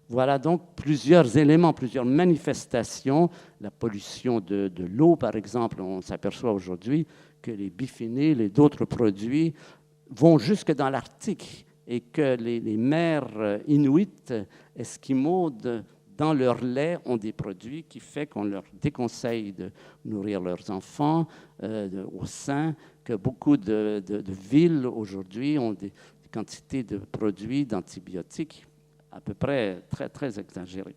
Voilà donc plusieurs éléments, plusieurs manifestations. La pollution de l'eau, par exemple, on s'aperçoit aujourd'hui que les biphényles et d'autres produits vont jusque dans l'Arctique et que les mères inuites, esquimaux, dans leur lait, ont des produits qui font qu'on leur déconseille de nourrir leurs enfants au sein, que beaucoup de villes aujourd'hui ont des quantités de produits d'antibiotiques à peu près très, très exagéré.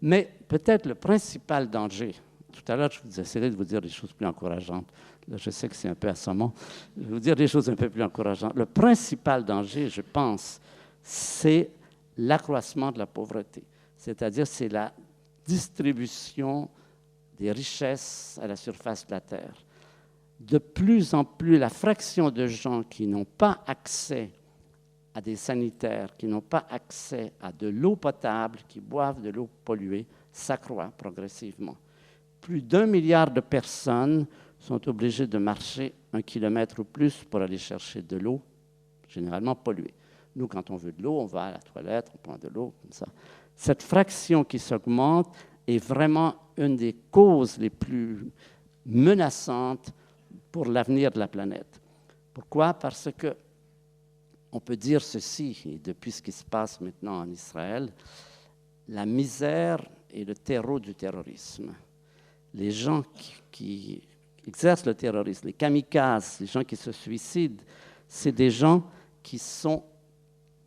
Mais peut-être le principal danger, tout à l'heure, je vous essaierai de vous dire des choses plus encourageantes. Là, je sais que c'est un peu assommant. Je vais vous dire des choses un peu plus encourageantes. Le principal danger, je pense, c'est l'accroissement de la pauvreté. C'est-à-dire, c'est la distribution des richesses à la surface de la Terre. De plus en plus, la fraction de gens qui n'ont pas accès à des sanitaires, qui n'ont pas accès à de l'eau potable, qui boivent de l'eau polluée, s'accroît progressivement. Plus d'1 milliard de personnes sont obligées de marcher 1 kilomètre ou plus pour aller chercher de l'eau, généralement polluée. Nous, quand on veut de l'eau, on va à la toilette, on prend de l'eau, comme ça. Cette fraction qui s'augmente est vraiment une des causes les plus menaçantes pour l'avenir de la planète. Pourquoi? Parce que on peut dire ceci, et depuis ce qui se passe maintenant en Israël, la misère est le terreau du terrorisme. Les gens qui exercent le terrorisme, les kamikazes, les gens qui se suicident, c'est des gens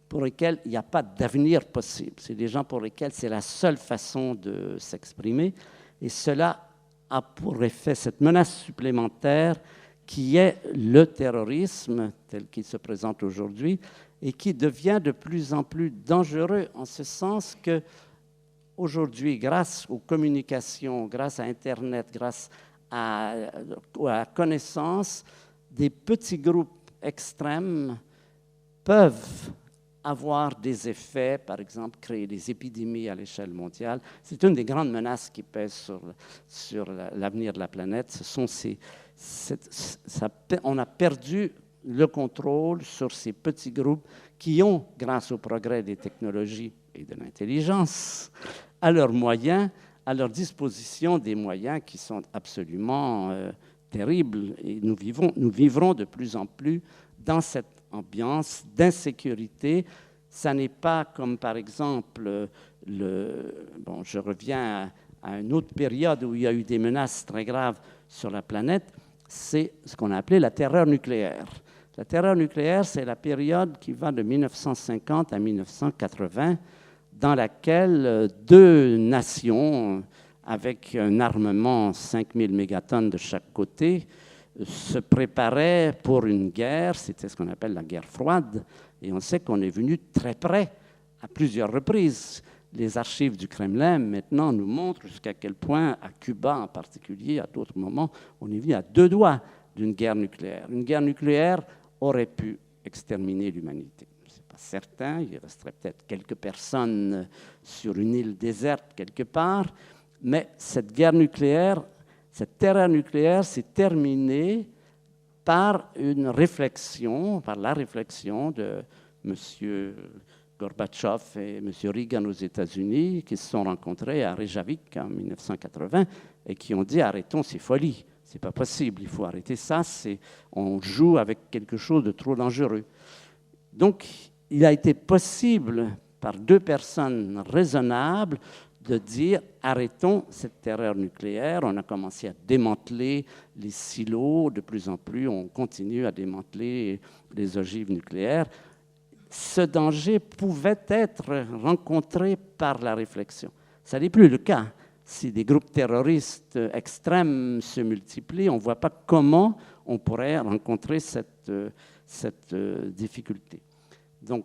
pour lesquels il n'y a pas d'avenir possible. C'est des gens pour lesquels c'est la seule façon de s'exprimer. Et cela a pour effet cette menace supplémentaire qui est le terrorisme tel qu'il se présente aujourd'hui et qui devient de plus en plus dangereux en ce sens que aujourd'hui, grâce aux communications, grâce à Internet, grâce à la connaissance, des petits groupes extrêmes peuvent avoir des effets, par exemple, créer des épidémies à l'échelle mondiale. C'est une des grandes menaces qui pèsent sur l'avenir de la planète. On a perdu le contrôle sur ces petits groupes qui ont, grâce au progrès des technologies et de l'intelligence, à leurs moyens, à leur disposition, des moyens qui sont absolument terribles. Et nous vivrons de plus en plus dans cette ambiance d'insécurité. Ça n'est pas comme, par exemple, je reviens à une autre période où il y a eu des menaces très graves sur la planète, c'est ce qu'on a appelé la terreur nucléaire. La terreur nucléaire, c'est la période qui va de 1950 à 1980, dans laquelle deux nations, avec un armement 5000 mégatonnes de chaque côté, se préparaient pour une guerre. C'était ce qu'on appelle la guerre froide. Et on sait qu'on est venu très près à plusieurs reprises. Les archives du Kremlin, maintenant, nous montrent jusqu'à quel point, à Cuba en particulier, à d'autres moments, on est venu à deux doigts d'une guerre nucléaire. Une guerre nucléaire aurait pu exterminer l'humanité. Ce n'est pas certain, il resterait peut-être quelques personnes sur une île déserte quelque part, mais cette guerre nucléaire, cette terreur nucléaire s'est terminée par la réflexion de M. Gorbatchev et M. Reagan aux États-Unis, qui se sont rencontrés à Reykjavik en 1980 et qui ont dit « Arrêtons ces folies, c'est pas possible, il faut arrêter ça, on joue avec quelque chose de trop dangereux. » Donc, il a été possible, par deux personnes raisonnables, de dire « Arrêtons cette terreur nucléaire ». On a commencé à démanteler les silos, de plus en plus, on continue à démanteler les ogives nucléaires. Ce danger pouvait être rencontré par la réflexion. Ça n'est plus le cas. Si des groupes terroristes extrêmes se multiplient, on ne voit pas comment on pourrait rencontrer cette difficulté. Donc,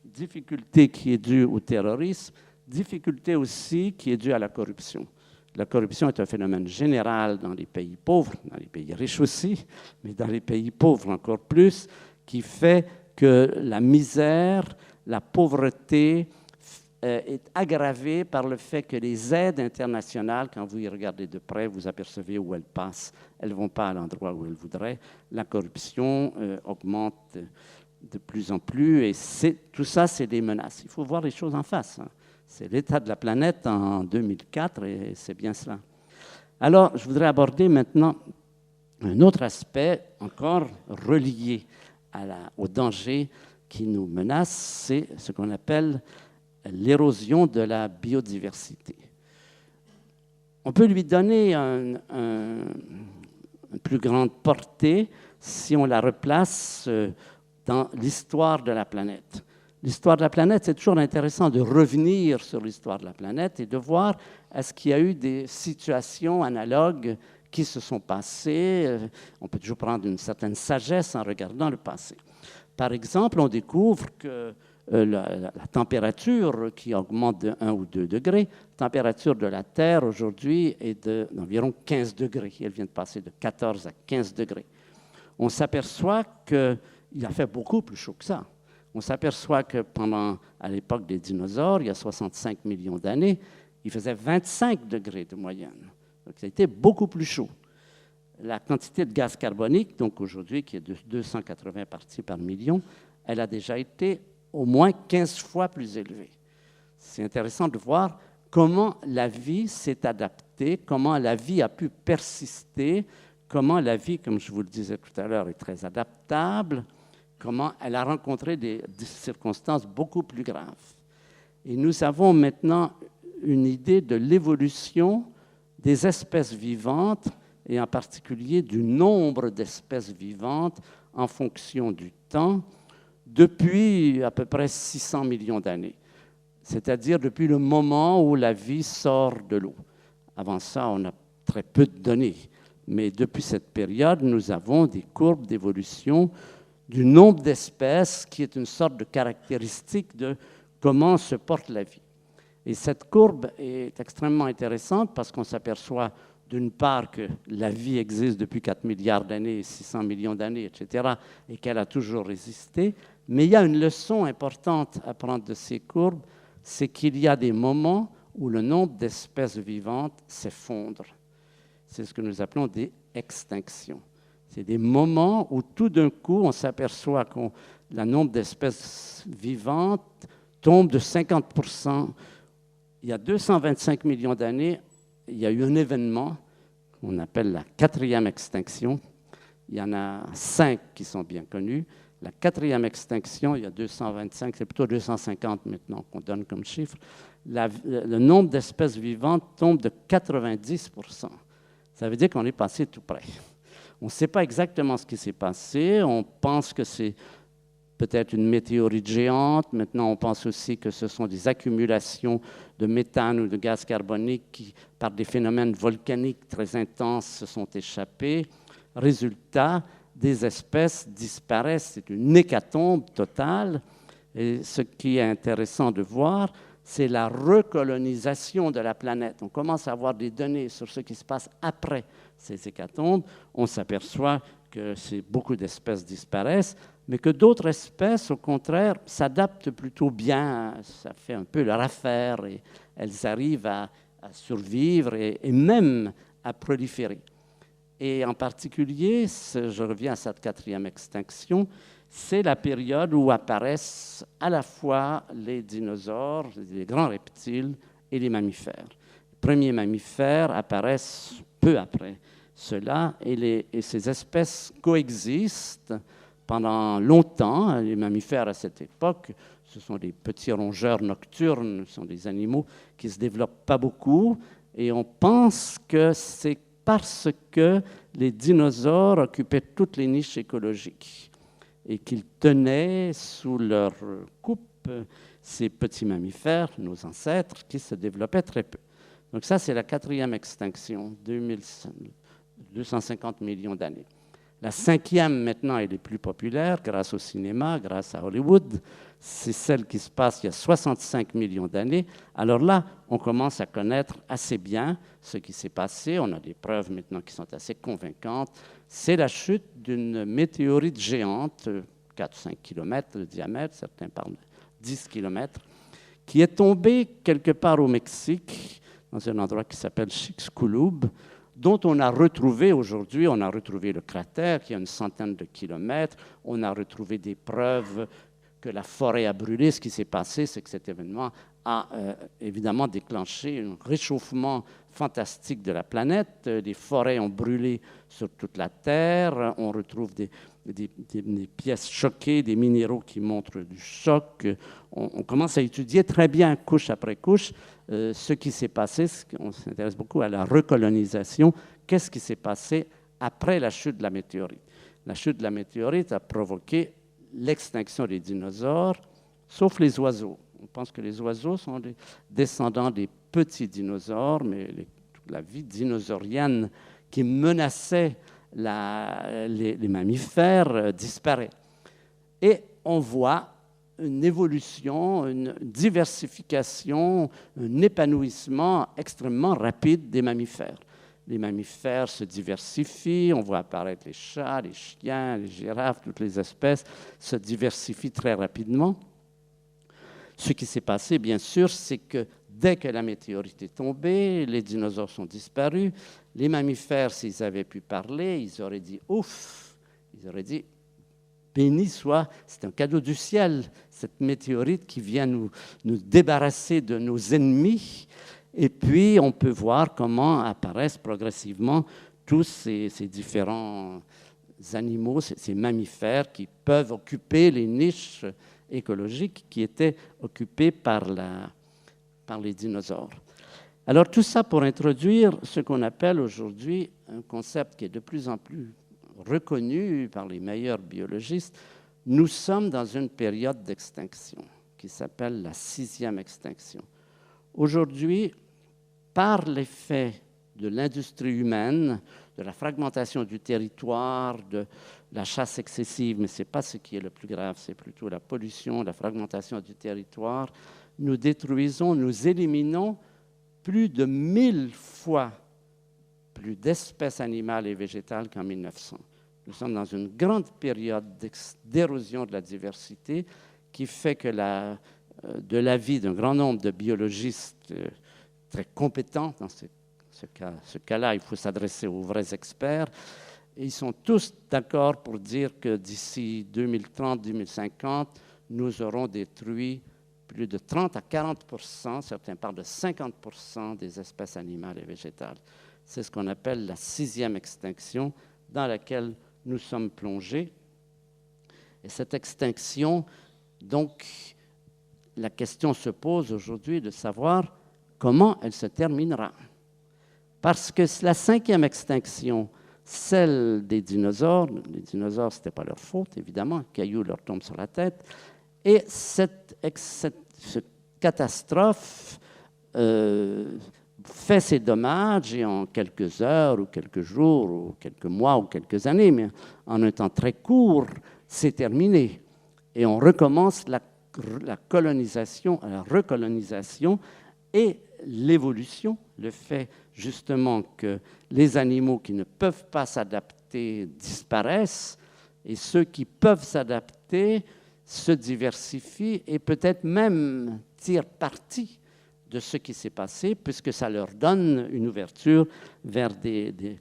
difficulté qui est due au terrorisme, difficulté aussi qui est due à la corruption. La corruption est un phénomène général dans les pays pauvres, dans les pays riches aussi, mais dans les pays pauvres encore plus, qui fait que la misère, la pauvreté est aggravée par le fait que les aides internationales, quand vous y regardez de près, vous apercevez où elles passent. Elles ne vont pas à l'endroit où elles voudraient. La corruption augmente de plus en plus et tout ça, c'est des menaces. Il faut voir les choses en face. Hein. C'est l'état de la planète en 2004 et c'est bien cela. Alors, je voudrais aborder maintenant un autre aspect encore relié au danger qui nous menace, c'est ce qu'on appelle l'érosion de la biodiversité. On peut lui donner une plus grande portée si on la replace dans l'histoire de la planète. L'histoire de la planète, c'est toujours intéressant de revenir sur l'histoire de la planète et de voir est-ce qu'il y a eu des situations analogues qui se sont passées. On peut toujours prendre une certaine sagesse en regardant le passé. Par exemple, on découvre que la température qui augmente de 1 ou 2 degrés, la température de la Terre aujourd'hui est d'environ 15 degrés. Elle vient de passer de 14 à 15 degrés. On s'aperçoit qu'il a fait beaucoup plus chaud que ça. On s'aperçoit que à l'époque des dinosaures, il y a 65 millions d'années, il faisait 25 degrés de moyenne. Donc, ça a été beaucoup plus chaud. La quantité de gaz carbonique, donc aujourd'hui, qui est de 280 parties par million, elle a déjà été au moins 15 fois plus élevée. C'est intéressant de voir comment la vie s'est adaptée, comment la vie a pu persister, comment la vie, comme je vous le disais tout à l'heure, est très adaptable, comment elle a rencontré des circonstances beaucoup plus graves. Et nous avons maintenant une idée de l'évolution des espèces vivantes et en particulier du nombre d'espèces vivantes en fonction du temps depuis à peu près 600 millions d'années, c'est-à-dire depuis le moment où la vie sort de l'eau. Avant ça, on a très peu de données, mais depuis cette période, nous avons des courbes d'évolution du nombre d'espèces qui est une sorte de caractéristique de comment se porte la vie. Et cette courbe est extrêmement intéressante parce qu'on s'aperçoit d'une part que la vie existe depuis 4 milliards d'années, 600 millions d'années, etc., et qu'elle a toujours résisté. Mais il y a une leçon importante à prendre de ces courbes, c'est qu'il y a des moments où le nombre d'espèces vivantes s'effondre. C'est ce que nous appelons des extinctions. C'est des moments où tout d'un coup, on s'aperçoit que le nombre d'espèces vivantes tombe de 50%. Il y a 225 millions d'années, il y a eu un événement qu'on appelle la 4e extinction. Il y en a 5 qui sont bien connus. La 4e extinction, il y a 225, c'est plutôt 250 maintenant qu'on donne comme chiffre. Le nombre d'espèces vivantes tombe de 90%. Ça veut dire qu'on est passé tout près. On ne sait pas exactement ce qui s'est passé. On pense que c'est peut-être une météorite géante. Maintenant, on pense aussi que ce sont des accumulations de méthane ou de gaz carbonique qui, par des phénomènes volcaniques très intenses, se sont échappés. Résultat, des espèces disparaissent. C'est une hécatombe totale. Et ce qui est intéressant de voir, c'est la recolonisation de la planète. On commence à avoir des données sur ce qui se passe après ces hécatombes. On s'aperçoit que beaucoup d'espèces disparaissent, mais que d'autres espèces, au contraire, s'adaptent plutôt bien. Ça fait un peu leur affaire et elles arrivent à survivre et même à proliférer. Et en particulier, je reviens à cette 4e extinction, c'est la période où apparaissent à la fois les dinosaures, les grands reptiles et les mammifères. Les premiers mammifères apparaissent peu après cela et ces espèces coexistent pendant longtemps. Les mammifères à cette époque, ce sont des petits rongeurs nocturnes, ce sont des animaux qui ne se développent pas beaucoup et on pense que c'est parce que les dinosaures occupaient toutes les niches écologiques et qu'ils tenaient sous leur coupe ces petits mammifères, nos ancêtres, qui se développaient très peu. Donc ça, c'est la 4e extinction, 250 millions d'années. La 5e, maintenant, elle est plus populaire grâce au cinéma, grâce à Hollywood. C'est celle qui se passe il y a 65 millions d'années. Alors là, on commence à connaître assez bien ce qui s'est passé. On a des preuves maintenant qui sont assez convaincantes. C'est la chute d'une météorite géante, 4-5 km de diamètre, certains parlent de 10 km, qui est tombée quelque part au Mexique, dans un endroit qui s'appelle Chicxulub, dont on a retrouvé aujourd'hui, on a retrouvé le cratère qui a une centaine de kilomètres, on a retrouvé des preuves que la forêt a brûlé. Ce qui s'est passé, c'est que cet événement a évidemment déclenché un réchauffement fantastique de la planète. Des forêts ont brûlé sur toute la Terre, on retrouve des pièces choquées, des minéraux qui montrent du choc. On commence à étudier très bien, couche après couche, ce qui s'est passé. On s'intéresse beaucoup à la recolonisation. Qu'est-ce qui s'est passé après la chute de la météorite? La chute de la météorite a provoqué l'extinction des dinosaures, sauf les oiseaux. On pense que les oiseaux sont des descendants des petits dinosaures, mais toute la vie dinosaurienne qui menaçait les mammifères disparaît. Et on voit une évolution, une diversification, un épanouissement extrêmement rapide des mammifères. Les mammifères se diversifient, on voit apparaître les chats, les chiens, les girafes, toutes les espèces se diversifient très rapidement. Ce qui s'est passé, bien sûr, c'est que dès que la météorite est tombée, les dinosaures sont disparus. Les mammifères, s'ils avaient pu parler, ils auraient dit « ouf », ils auraient dit « béni soit, c'est un cadeau du ciel, cette météorite qui vient nous débarrasser de nos ennemis ». Et puis, on peut voir comment apparaissent progressivement tous ces différents animaux, ces mammifères qui peuvent occuper les niches écologiques qui étaient occupées par les dinosaures. Alors, tout ça pour introduire ce qu'on appelle aujourd'hui un concept qui est de plus en plus reconnu par les meilleurs biologistes. Nous sommes dans une période d'extinction qui s'appelle la 6e extinction. Aujourd'hui, par l'effet de l'industrie humaine, de la fragmentation du territoire, de la chasse excessive, mais ce n'est pas ce qui est le plus grave, c'est plutôt la pollution, la fragmentation du territoire. Nous détruisons, nous éliminons plus de 1000 fois plus d'espèces animales et végétales qu'en 1900. Nous sommes dans une grande période d'érosion de la diversité qui fait que de l'avis d'un grand nombre de biologistes très compétents, dans ce cas-là, il faut s'adresser aux vrais experts, et ils sont tous d'accord pour dire que d'ici 2030-2050, nous aurons détruit plus de 30 à 40%, certains parlent de 50% des espèces animales et végétales. C'est ce qu'on appelle la 6e extinction dans laquelle nous sommes plongés. Et cette extinction, donc, la question se pose aujourd'hui de savoir comment elle se terminera. Parce que la 5e extinction, celle des dinosaures, les dinosaures, ce n'était pas leur faute, évidemment, un caillou leur tombe sur la tête, et cette catastrophe fait ses dommages et en quelques heures ou quelques jours ou quelques mois ou quelques années, mais en un temps très court, c'est terminé. Et on recommence la colonisation, la recolonisation et l'évolution, le fait justement que les animaux qui ne peuvent pas s'adapter disparaissent et ceux qui peuvent s'adapter se diversifient et peut-être même tirent parti de ce qui s'est passé, puisque ça leur donne une ouverture vers des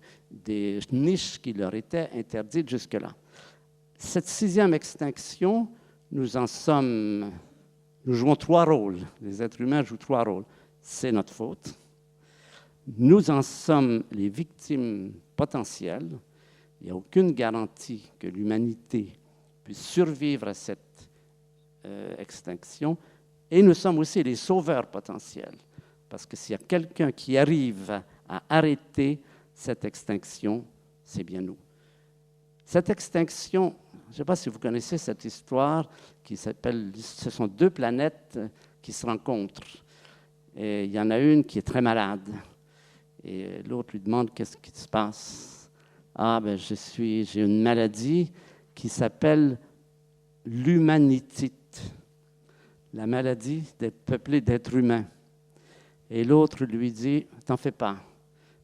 niches qui leur étaient interdites jusque-là. Cette 6e extinction, nous jouons 3 rôles. Les êtres humains jouent 3 rôles. C'est notre faute. Nous en sommes les victimes potentielles. Il n'y a aucune garantie que l'humanité puisse survivre à cette extinction. Et nous sommes aussi les sauveurs potentiels. Parce que s'il y a quelqu'un qui arrive à arrêter cette extinction, c'est bien nous. Cette extinction, je ne sais pas si vous connaissez cette histoire qui s'appelle, ce sont 2 planètes qui se rencontrent. Et il y en a une qui est très malade. Et l'autre lui demande qu'est-ce qui se passe. Ah, ben j'ai une maladie qui s'appelle l'humanitite. La maladie d'être peuplée d'êtres humains. Et l'autre lui dit, t'en fais pas,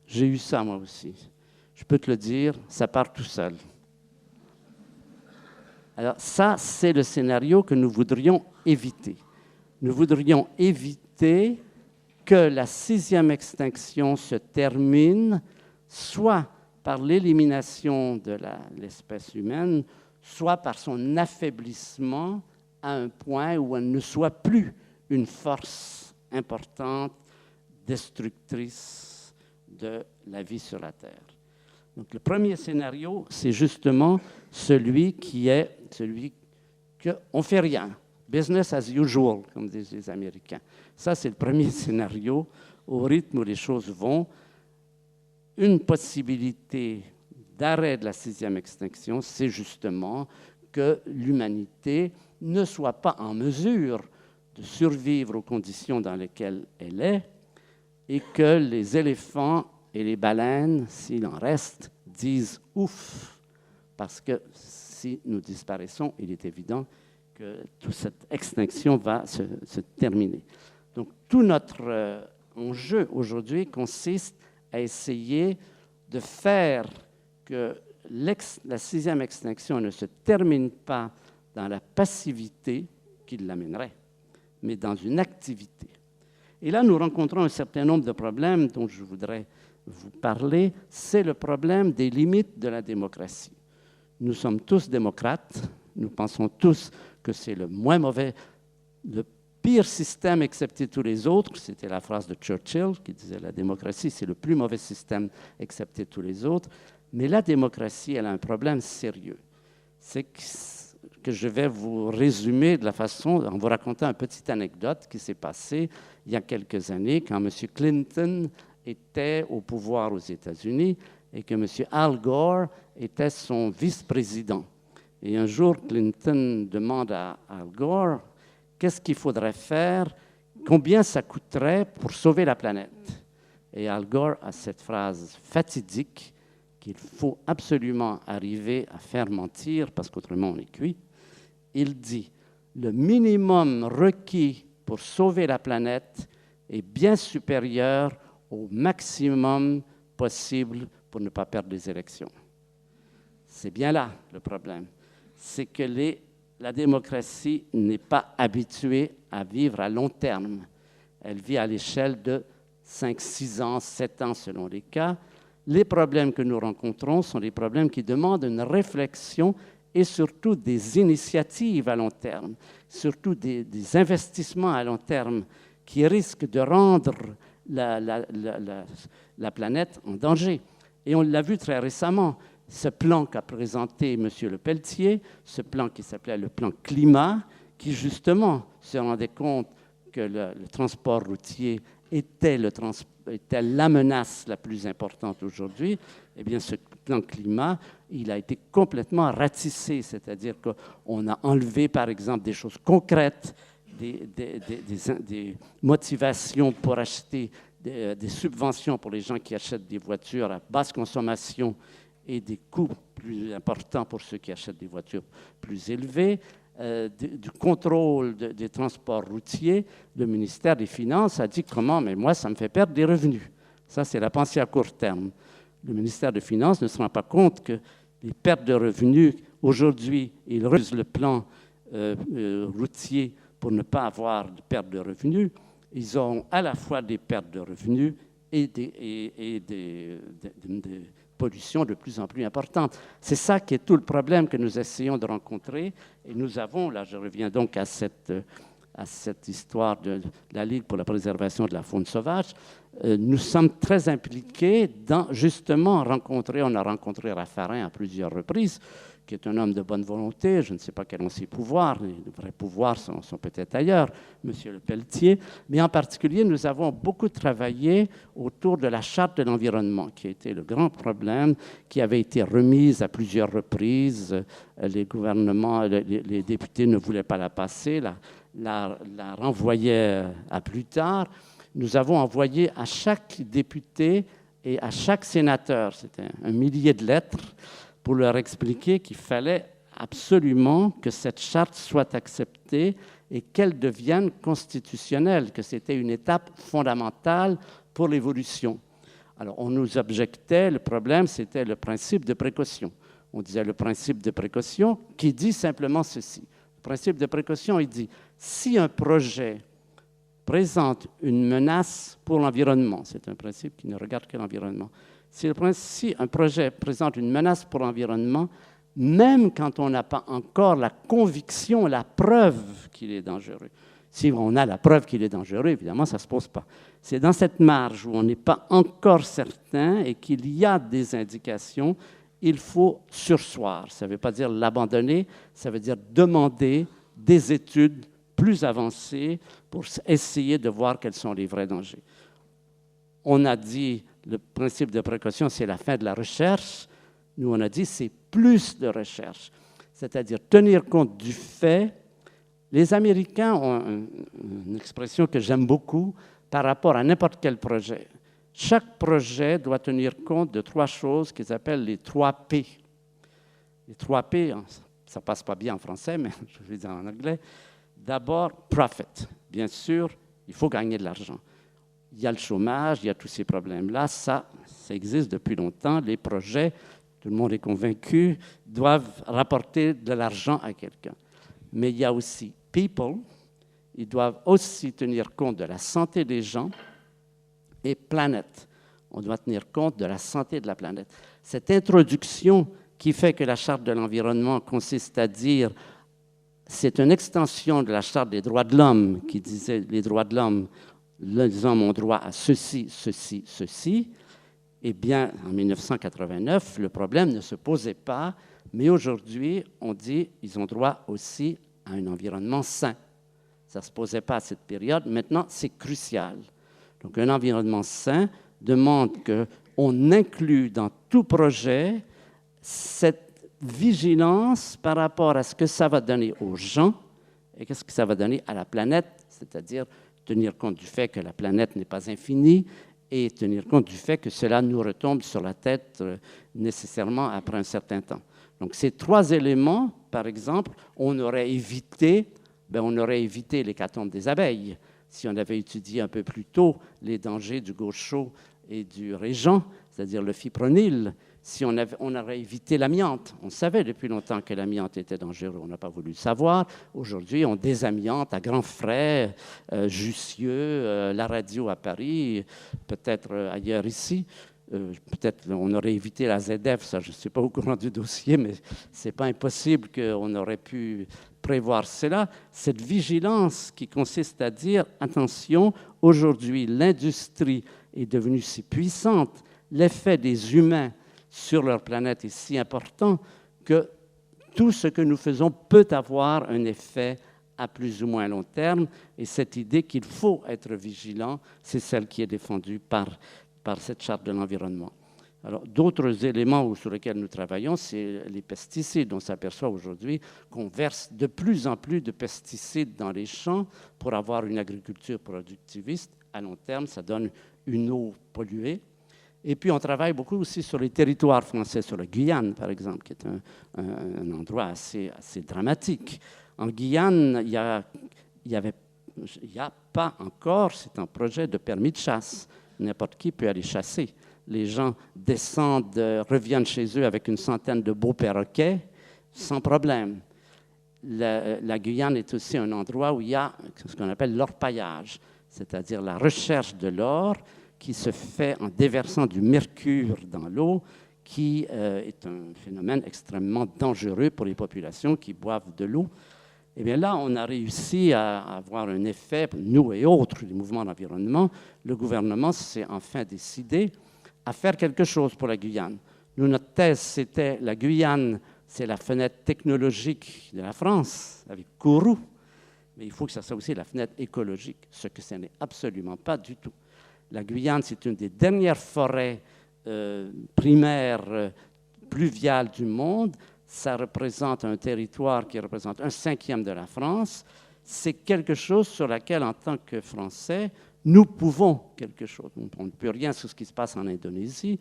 j'ai eu ça moi aussi. Je peux te le dire, ça part tout seul. Alors ça, c'est le scénario que nous voudrions éviter. Nous voudrions éviter que la 6e extinction se termine soit par l'élimination de l'espèce humaine, soit par son affaiblissement à un point où elle ne soit plus une force importante, destructrice de la vie sur la Terre. Donc, le premier scénario, c'est justement celui qu'on ne fait rien. Business as usual, comme disent les Américains. Ça, c'est le premier scénario. Au rythme où les choses vont, une possibilité d'arrêt de la 6e extinction, c'est justement que l'humanité ne soit pas en mesure de survivre aux conditions dans lesquelles elle est et que les éléphants et les baleines, s'il en reste, disent « ouf », parce que si nous disparaissons, il est évident que toute cette extinction va se terminer. Donc, tout notre enjeu aujourd'hui consiste à essayer de faire que la 6e extinction ne se termine pas dans la passivité qui l'amènerait, mais dans une activité. Et là, nous rencontrons un certain nombre de problèmes dont je voudrais vous parler. C'est le problème des limites de la démocratie. Nous sommes tous démocrates, nous pensons tous que c'est le moins mauvais, le pire système excepté tous les autres. C'était la phrase de Churchill qui disait « la démocratie, c'est le plus mauvais système excepté tous les autres ». Mais la démocratie, elle a un problème sérieux. C'est que je vais vous résumer de la façon, en vous racontant une petite anecdote qui s'est passée il y a quelques années quand M. Clinton était au pouvoir aux États-Unis et que M. Al Gore était son vice-président. Et un jour, Clinton demande à Al Gore qu'est-ce qu'il faudrait faire, combien ça coûterait pour sauver la planète. Et Al Gore a cette phrase fatidique qu'il faut absolument arriver à faire mentir parce qu'autrement on est cuit. Il dit « Le minimum requis pour sauver la planète est bien supérieur au maximum possible pour ne pas perdre les élections. » C'est bien là le problème. C'est que la démocratie n'est pas habituée à vivre à long terme. Elle vit à l'échelle de 5, 6 ans, 7 ans selon les cas. Les problèmes que nous rencontrons sont des problèmes qui demandent une réflexion et surtout des initiatives à long terme, surtout des investissements à long terme qui risquent de rendre la planète en danger. Et on l'a vu très récemment, ce plan qu'a présenté M. Lepelletier, ce plan qui s'appelait le plan climat, qui justement se rendait compte que le transport routier était la menace la plus importante aujourd'hui, eh bien ce plan climat, il a été complètement ratissé, c'est-à-dire qu'on a enlevé par exemple des choses concrètes, des motivations pour acheter, des subventions pour les gens qui achètent des voitures à basse consommation et des coûts plus importants pour ceux qui achètent des voitures plus élevées. Du contrôle des transports routiers, le ministère des Finances a dit comment, mais moi, ça me fait perdre des revenus. Ça, c'est la pensée à court terme. Le ministère des Finances ne se rend pas compte que les pertes de revenus, aujourd'hui, ils refusent le plan routier pour ne pas avoir de perte de revenus. Ils ont à la fois des pertes de revenus et des pollution de plus en plus importante. C'est ça qui est tout le problème que nous essayons de rencontrer. Et nous avons, là je reviens donc à cette histoire de la Ligue pour la préservation de la faune sauvage, nous sommes très impliqués dans justement on a rencontré Raffarin à plusieurs reprises, qui est un homme de bonne volonté, je ne sais pas quels sont ses pouvoirs, les vrais pouvoirs sont peut-être ailleurs, M. Lepelletier, mais en particulier, nous avons beaucoup travaillé autour de la Charte de l'environnement, qui a été le grand problème, qui avait été remise à plusieurs reprises. Les gouvernements, les députés ne voulaient pas la passer, la renvoyaient à plus tard. Nous avons envoyé à chaque député et à chaque sénateur, c'était 1 millier de lettres, pour leur expliquer qu'il fallait absolument que cette charte soit acceptée et qu'elle devienne constitutionnelle, que c'était une étape fondamentale pour l'évolution. Alors, on nous objectait, le problème, c'était le principe de précaution. On disait le principe de précaution qui dit simplement ceci. Le principe de précaution, il dit, si un projet présente une menace pour l'environnement, c'est un principe qui ne regarde que l'environnement, si un projet présente une menace pour l'environnement, même quand on n'a pas encore la conviction, la preuve qu'il est dangereux. Si on a la preuve qu'il est dangereux, évidemment, ça ne se pose pas. C'est dans cette marge où on n'est pas encore certain et qu'il y a des indications, il faut surseoir. Ça ne veut pas dire l'abandonner, ça veut dire demander des études plus avancées pour essayer de voir quels sont les vrais dangers. On a dit le principe de précaution, c'est la fin de la recherche. Nous, on a dit c'est plus de recherche, c'est-à-dire tenir compte du fait. Les Américains ont une expression que j'aime beaucoup par rapport à n'importe quel projet. Chaque projet doit tenir compte de 3 choses qu'ils appellent les 3 P. Les 3 P, ça ne passe pas bien en français, mais je vais dire en anglais. D'abord, profit. Bien sûr, il faut gagner de l'argent. Il y a le chômage, il y a tous ces problèmes-là. Ça existe depuis longtemps. Les projets, tout le monde est convaincu, doivent rapporter de l'argent à quelqu'un. Mais il y a aussi people. Ils doivent aussi tenir compte de la santé des gens. Et planète. On doit tenir compte de la santé de la planète. Cette introduction qui fait que la Charte de l'environnement consiste à dire c'est une extension de la Charte des droits de l'homme qui disait les droits de l'homme, les hommes ont droit à ceci, ceci, ceci. Eh bien, en 1989, le problème ne se posait pas, mais aujourd'hui, on dit qu'ils ont droit aussi à un environnement sain. Ça ne se posait pas à cette période. Maintenant, c'est crucial. Donc, un environnement sain demande qu'on inclue dans tout projet cette vigilance par rapport à ce que ça va donner aux gens et qu'est-ce que ça va donner à la planète, c'est-à-dire tenir compte du fait que la planète n'est pas infinie et tenir compte du fait que cela nous retombe sur la tête nécessairement après un certain temps. Donc ces 3 éléments, par exemple, on aurait évité l'hécatombe des abeilles si on avait étudié un peu plus tôt les dangers du gaucho et du régent, c'est-à-dire le fipronil. Si on aurait évité l'amiante. On savait depuis longtemps que l'amiante était dangereux. On n'a pas voulu le savoir. Aujourd'hui, on désamiante à grands frais, Jussieu, la radio à Paris, peut-être ailleurs ici. Peut-être on aurait évité la ZF, ça je ne suis pas au courant du dossier, mais ce n'est pas impossible qu'on aurait pu prévoir cela. Cette vigilance qui consiste à dire, attention, aujourd'hui l'industrie est devenue si puissante, l'effet des humains sur leur planète est si important que tout ce que nous faisons peut avoir un effet à plus ou moins long terme. Et cette idée qu'il faut être vigilant, c'est celle qui est défendue par cette charte de l'environnement. Alors, d'autres éléments sur lesquels nous travaillons, c'est les pesticides. On s'aperçoit aujourd'hui qu'on verse de plus en plus de pesticides dans les champs pour avoir une agriculture productiviste. À long terme, ça donne une eau polluée. Et puis, on travaille beaucoup aussi sur les territoires français, sur la Guyane, par exemple, qui est un endroit assez dramatique. En Guyane, il y a pas encore, c'est un projet de permis de chasse. N'importe qui peut aller chasser. Les gens descendent, reviennent chez eux avec une centaine de beaux perroquets, sans problème. La Guyane est aussi un endroit où il y a ce qu'on appelle l'orpaillage, c'est-à-dire la recherche de l'or, qui se fait en déversant du mercure dans l'eau, qui est un phénomène extrêmement dangereux pour les populations qui boivent de l'eau. Et bien là, on a réussi à avoir un effet, nous et autres, les mouvements d'environnement. Le gouvernement s'est enfin décidé à faire quelque chose pour la Guyane. Nous, notre thèse, c'était la Guyane, c'est la fenêtre technologique de la France, avec Kourou. Mais il faut que ça soit aussi la fenêtre écologique, ce que ce n'est absolument pas du tout. La Guyane, c'est une des dernières forêts primaires pluviales du monde. Ça représente un territoire qui représente 1/5 de la France. C'est quelque chose sur lequel, en tant que Français, nous pouvons quelque chose. On ne peut rien sur ce qui se passe en Indonésie,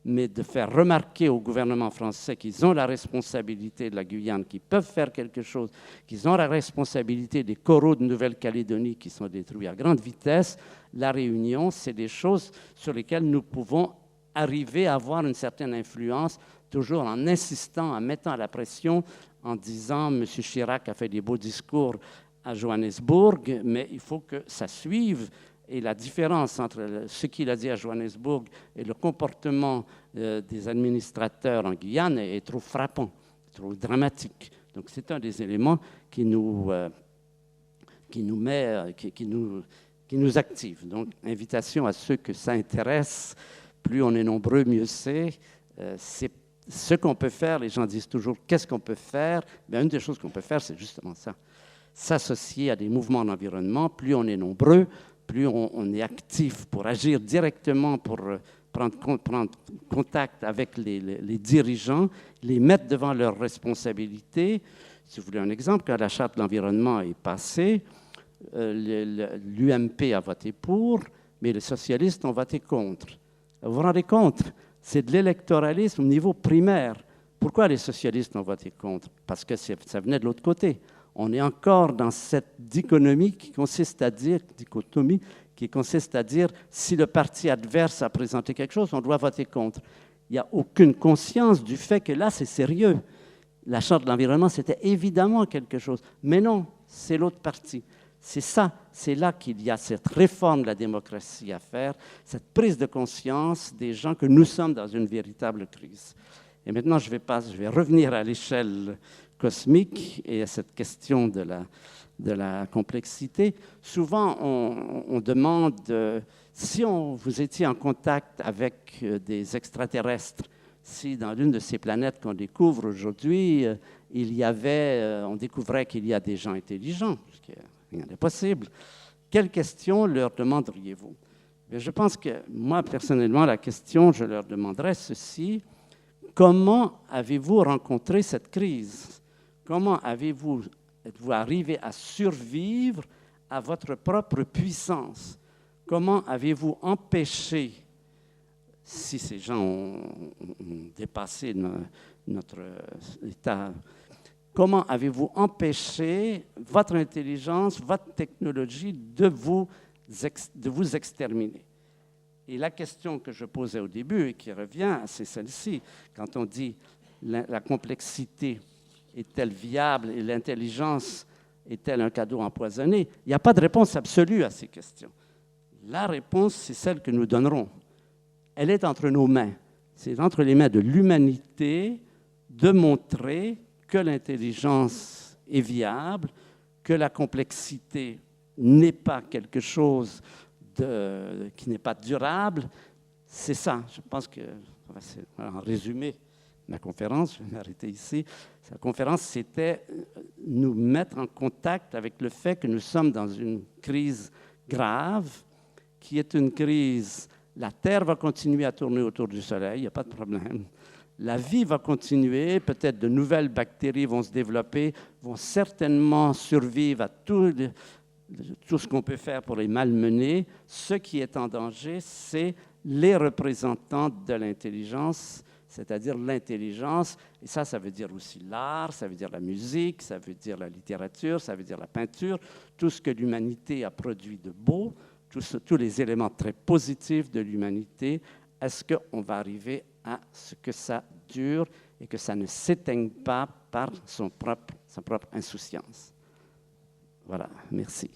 mais de faire remarquer au gouvernement français qu'ils ont la responsabilité de la Guyane, qu'ils peuvent faire quelque chose, qu'ils ont la responsabilité des coraux de Nouvelle-Calédonie qui sont détruits à grande vitesse. La Réunion, c'est des choses sur lesquelles nous pouvons arriver à avoir une certaine influence, toujours en insistant, en mettant la pression, en disant « M. Chirac a fait des beaux discours à Johannesburg, mais il faut que ça suive ». Et la différence entre ce qu'il a dit à Johannesburg et le comportement des administrateurs en Guyane est trop frappant, trop dramatique. Donc c'est un des éléments qui nous active. Donc invitation à ceux que ça intéresse, plus on est nombreux, mieux c'est. C'est ce qu'on peut faire. Les gens disent toujours qu'est-ce qu'on peut faire. Bien, une des choses qu'on peut faire, c'est justement ça. S'associer à des mouvements d'environnement, plus on est nombreux, plus on est actif pour agir directement, pour prendre contact avec les dirigeants, les mettre devant leurs responsabilités. Si vous voulez un exemple, quand la Charte de l'environnement est passée, l'UMP a voté pour, mais les socialistes ont voté contre. Vous vous rendez compte? C'est de l'électoralisme au niveau primaire. Pourquoi les socialistes ont voté contre? Parce que ça venait de l'autre côté. On est encore dans cette dichotomie qui consiste à dire, si le parti adverse a présenté quelque chose, on doit voter contre. Il n'y a aucune conscience du fait que là, c'est sérieux. La Charte de l'environnement, c'était évidemment quelque chose. Mais non, c'est l'autre parti. C'est ça, c'est là qu'il y a cette réforme de la démocratie à faire, cette prise de conscience des gens que nous sommes dans une véritable crise. Et maintenant, je vais revenir à l'échelle cosmique et à cette question de la complexité. Souvent, on demande si vous étiez en contact avec des extraterrestres, si dans l'une de ces planètes qu'on découvre aujourd'hui, on découvrait qu'il y a des gens intelligents, parce que rien n'est possible. Quelles questions leur demanderiez-vous? Je pense que moi, personnellement, la question, je leur demanderais ceci. Comment avez-vous rencontré cette crise? Comment êtes-vous arrivé à survivre à votre propre puissance? comment avez-vous empêché, si ces gens ont dépassé notre état, comment avez-vous empêché votre intelligence, votre technologie de vous exterminer? Et la question que je posais au début et qui revient, c'est celle-ci. Quand on dit la complexité est-elle viable et l'intelligence est-elle un cadeau empoisonné, il n'y a pas de réponse absolue à ces questions. La réponse, c'est celle que nous donnerons. Elle est entre nos mains. C'est entre les mains de l'humanité de montrer que l'intelligence est viable, que la complexité n'est pas quelque chose qui n'est pas durable. C'est ça. Je pense que, en résumé, ma conférence, je vais m'arrêter ici. Sa conférence, c'était nous mettre en contact avec le fait que nous sommes dans une crise grave, qui est une crise. La Terre va continuer à tourner autour du Soleil, il n'y a pas de problème. La vie va continuer, peut-être de nouvelles bactéries vont se développer, vont certainement survivre à tout ce qu'on peut faire pour les malmener. Ce qui est en danger, c'est les représentants de l'intelligence, c'est-à-dire l'intelligence, et ça veut dire aussi l'art, ça veut dire la musique, ça veut dire la littérature, ça veut dire la peinture, tout ce que l'humanité a produit de beau, tous les éléments très positifs de l'humanité. Est-ce qu'on va arriver à ce que ça dure et que ça ne s'éteigne pas par sa propre insouciance? Voilà, merci.